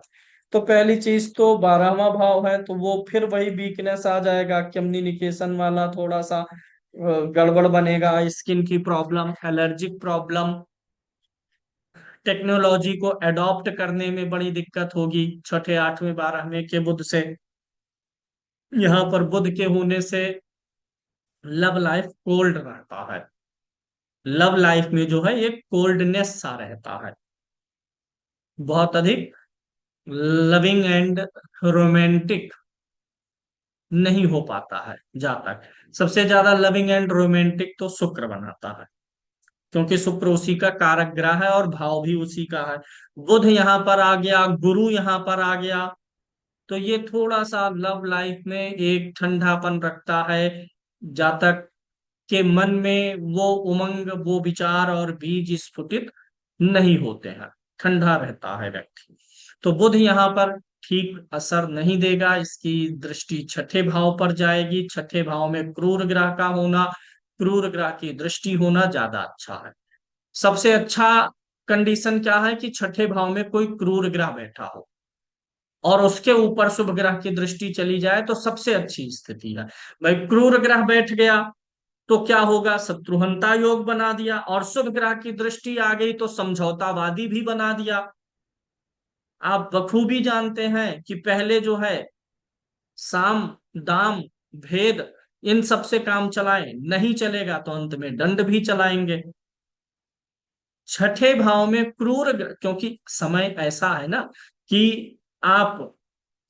तो पहली चीज तो 12वां भाव है, तो वो फिर वही वीकनेस आ जाएगा, कम्युनिकेशन वाला थोड़ा सा गड़बड़ बनेगा, स्किन की प्रॉब्लम, एलर्जिक प्रॉब्लम, टेक्नोलॉजी को अडॉप्ट करने में बड़ी दिक्कत होगी छठे, 8वें, 12वें के बुध से। यहाँ पर बुध के होने से लव लाइफ कोल्ड रहता है। लव लाइफ में जो है एक कोल्डनेस सा रहता है, बहुत अधिक लविंग एंड रोमांटिक नहीं हो पाता है। जहां तक सबसे ज्यादा लविंग एंड रोमांटिक तो शुक्र बनाता है, क्योंकि शुक्र उसी का कारक ग्रह है और भाव भी उसी का है। बुध यहाँ पर आ गया, गुरु यहाँ पर आ गया, तो ये थोड़ा सा लव लाइफ में एक ठंडापन रखता है। जातक के मन में वो उमंग, वो विचार और बीज स्फुटित नहीं होते हैं, ठंडा रहता है व्यक्ति। तो बुध यहाँ पर ठीक असर नहीं देगा। इसकी दृष्टि छठे भाव पर जाएगी। छठे भाव में क्रूर ग्रह का होना, क्रूर ग्रह की दृष्टि होना ज्यादा अच्छा है। सबसे अच्छा कंडीशन क्या है कि छठे भाव में कोई क्रूर ग्रह बैठा हो और उसके ऊपर शुभ ग्रह की दृष्टि चली जाए, तो सबसे अच्छी स्थिति है। भाई क्रूर ग्रह बैठ गया तो क्या होगा, शत्रुहंता योग बना दिया, और शुभ ग्रह की दृष्टि आ गई तो समझौतावादी भी बना दिया। आप बखूबी जानते हैं कि पहले जो है साम, दाम, भेद, इन सब से काम चलाएं, नहीं चलेगा तो अंत में दंड भी चलाएंगे। छठे भाव में क्रूर क्योंकि समय ऐसा है ना कि आप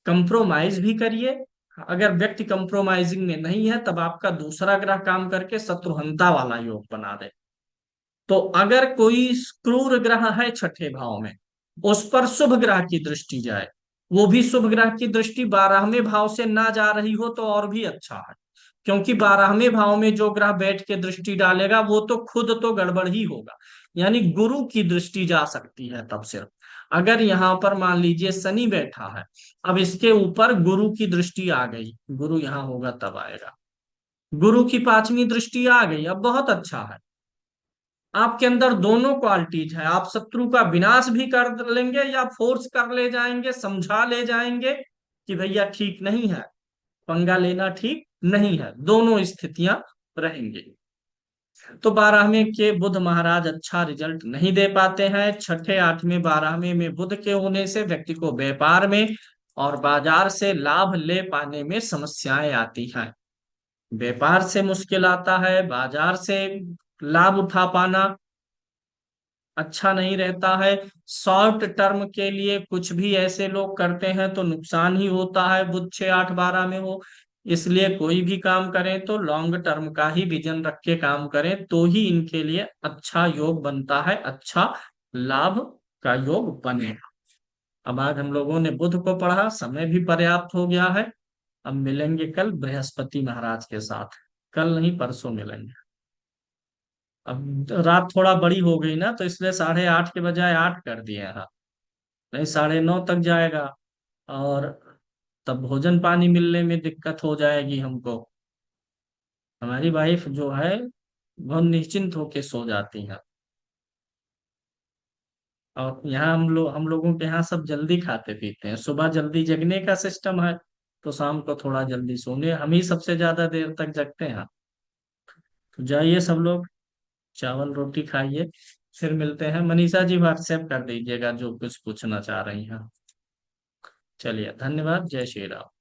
कंप्रोमाइज भी करिए। अगर व्यक्ति कंप्रोमाइजिंग में नहीं है, तब आपका दूसरा ग्रह काम करके शत्रुहंता वाला योग बना दे। तो अगर कोई क्रूर ग्रह है छठे भाव में, उस पर शुभ ग्रह की दृष्टि जाए, वो भी शुभ ग्रह की दृष्टि 12वें भाव से ना जा रही हो तो और भी अच्छा है। क्योंकि 12वें भाव में जो ग्रह बैठ के दृष्टि डालेगा वो तो खुद तो गड़बड़ ही होगा। यानी गुरु की दृष्टि जा सकती है तब सिर्फ। अगर यहाँ पर मान लीजिए शनि बैठा है, अब इसके ऊपर गुरु की दृष्टि आ गई, गुरु यहाँ होगा तब आएगा। गुरु की 5वीं दृष्टि आ गई, अब बहुत अच्छा है। आपके अंदर दोनों क्वालिटीज है, आप शत्रु का विनाश भी कर लेंगे या फोर्स कर ले जाएंगे, समझा ले जाएंगे कि भैया ठीक नहीं है, पंगा लेना ठीक नहीं है, दोनों स्थितियां रहेंगी। तो 12वें के बुध महाराज अच्छा रिजल्ट नहीं दे पाते हैं। छठे, 8वें, 12वें में बुध के होने से व्यक्ति को व्यापार में और बाजार से लाभ ले पाने में समस्याएं आती हैं। व्यापार से मुश्किल आता है, बाजार से लाभ उठा पाना अच्छा नहीं रहता है। शॉर्ट टर्म के लिए कुछ भी ऐसे लोग करते हैं तो नुकसान ही होता है, बुध 6 8 12 में हो। इसलिए कोई भी काम करें तो लॉन्ग टर्म का ही विजन रख के काम करें, तो ही इनके लिए अच्छा योग बनता है, अच्छा लाभ का योग बनेगा। अब आज हम लोगों ने बुध को पढ़ा, समय भी पर्याप्त हो गया है। अब मिलेंगे कल बृहस्पति महाराज के साथ। कल नहीं, परसों मिलेंगे। अब रात थोड़ा बड़ी हो गई ना, तो इसलिए 8:30 के बजाय 8 कर दिए हैं। नहीं, 9:30 तक जाएगा। और तब भोजन पानी मिलने में दिक्कत हो जाएगी हमको। हमारी वाइफ जो है बहुत निश्चिंत होके सो जाती है। और यहाँ हम लोगों के यहाँ सब जल्दी खाते पीते हैं, सुबह जल्दी जगने का सिस्टम है, तो शाम को थोड़ा जल्दी सोने, हम ही सबसे ज्यादा देर तक जगते हैं। तो जाइए सब लोग, चावल रोटी खाइए। फिर मिलते हैं। मनीषा जी व्हाट्सएप कर दीजिएगा जो कुछ पूछना चाह रही हैं। चलिए, धन्यवाद। जय श्री राम।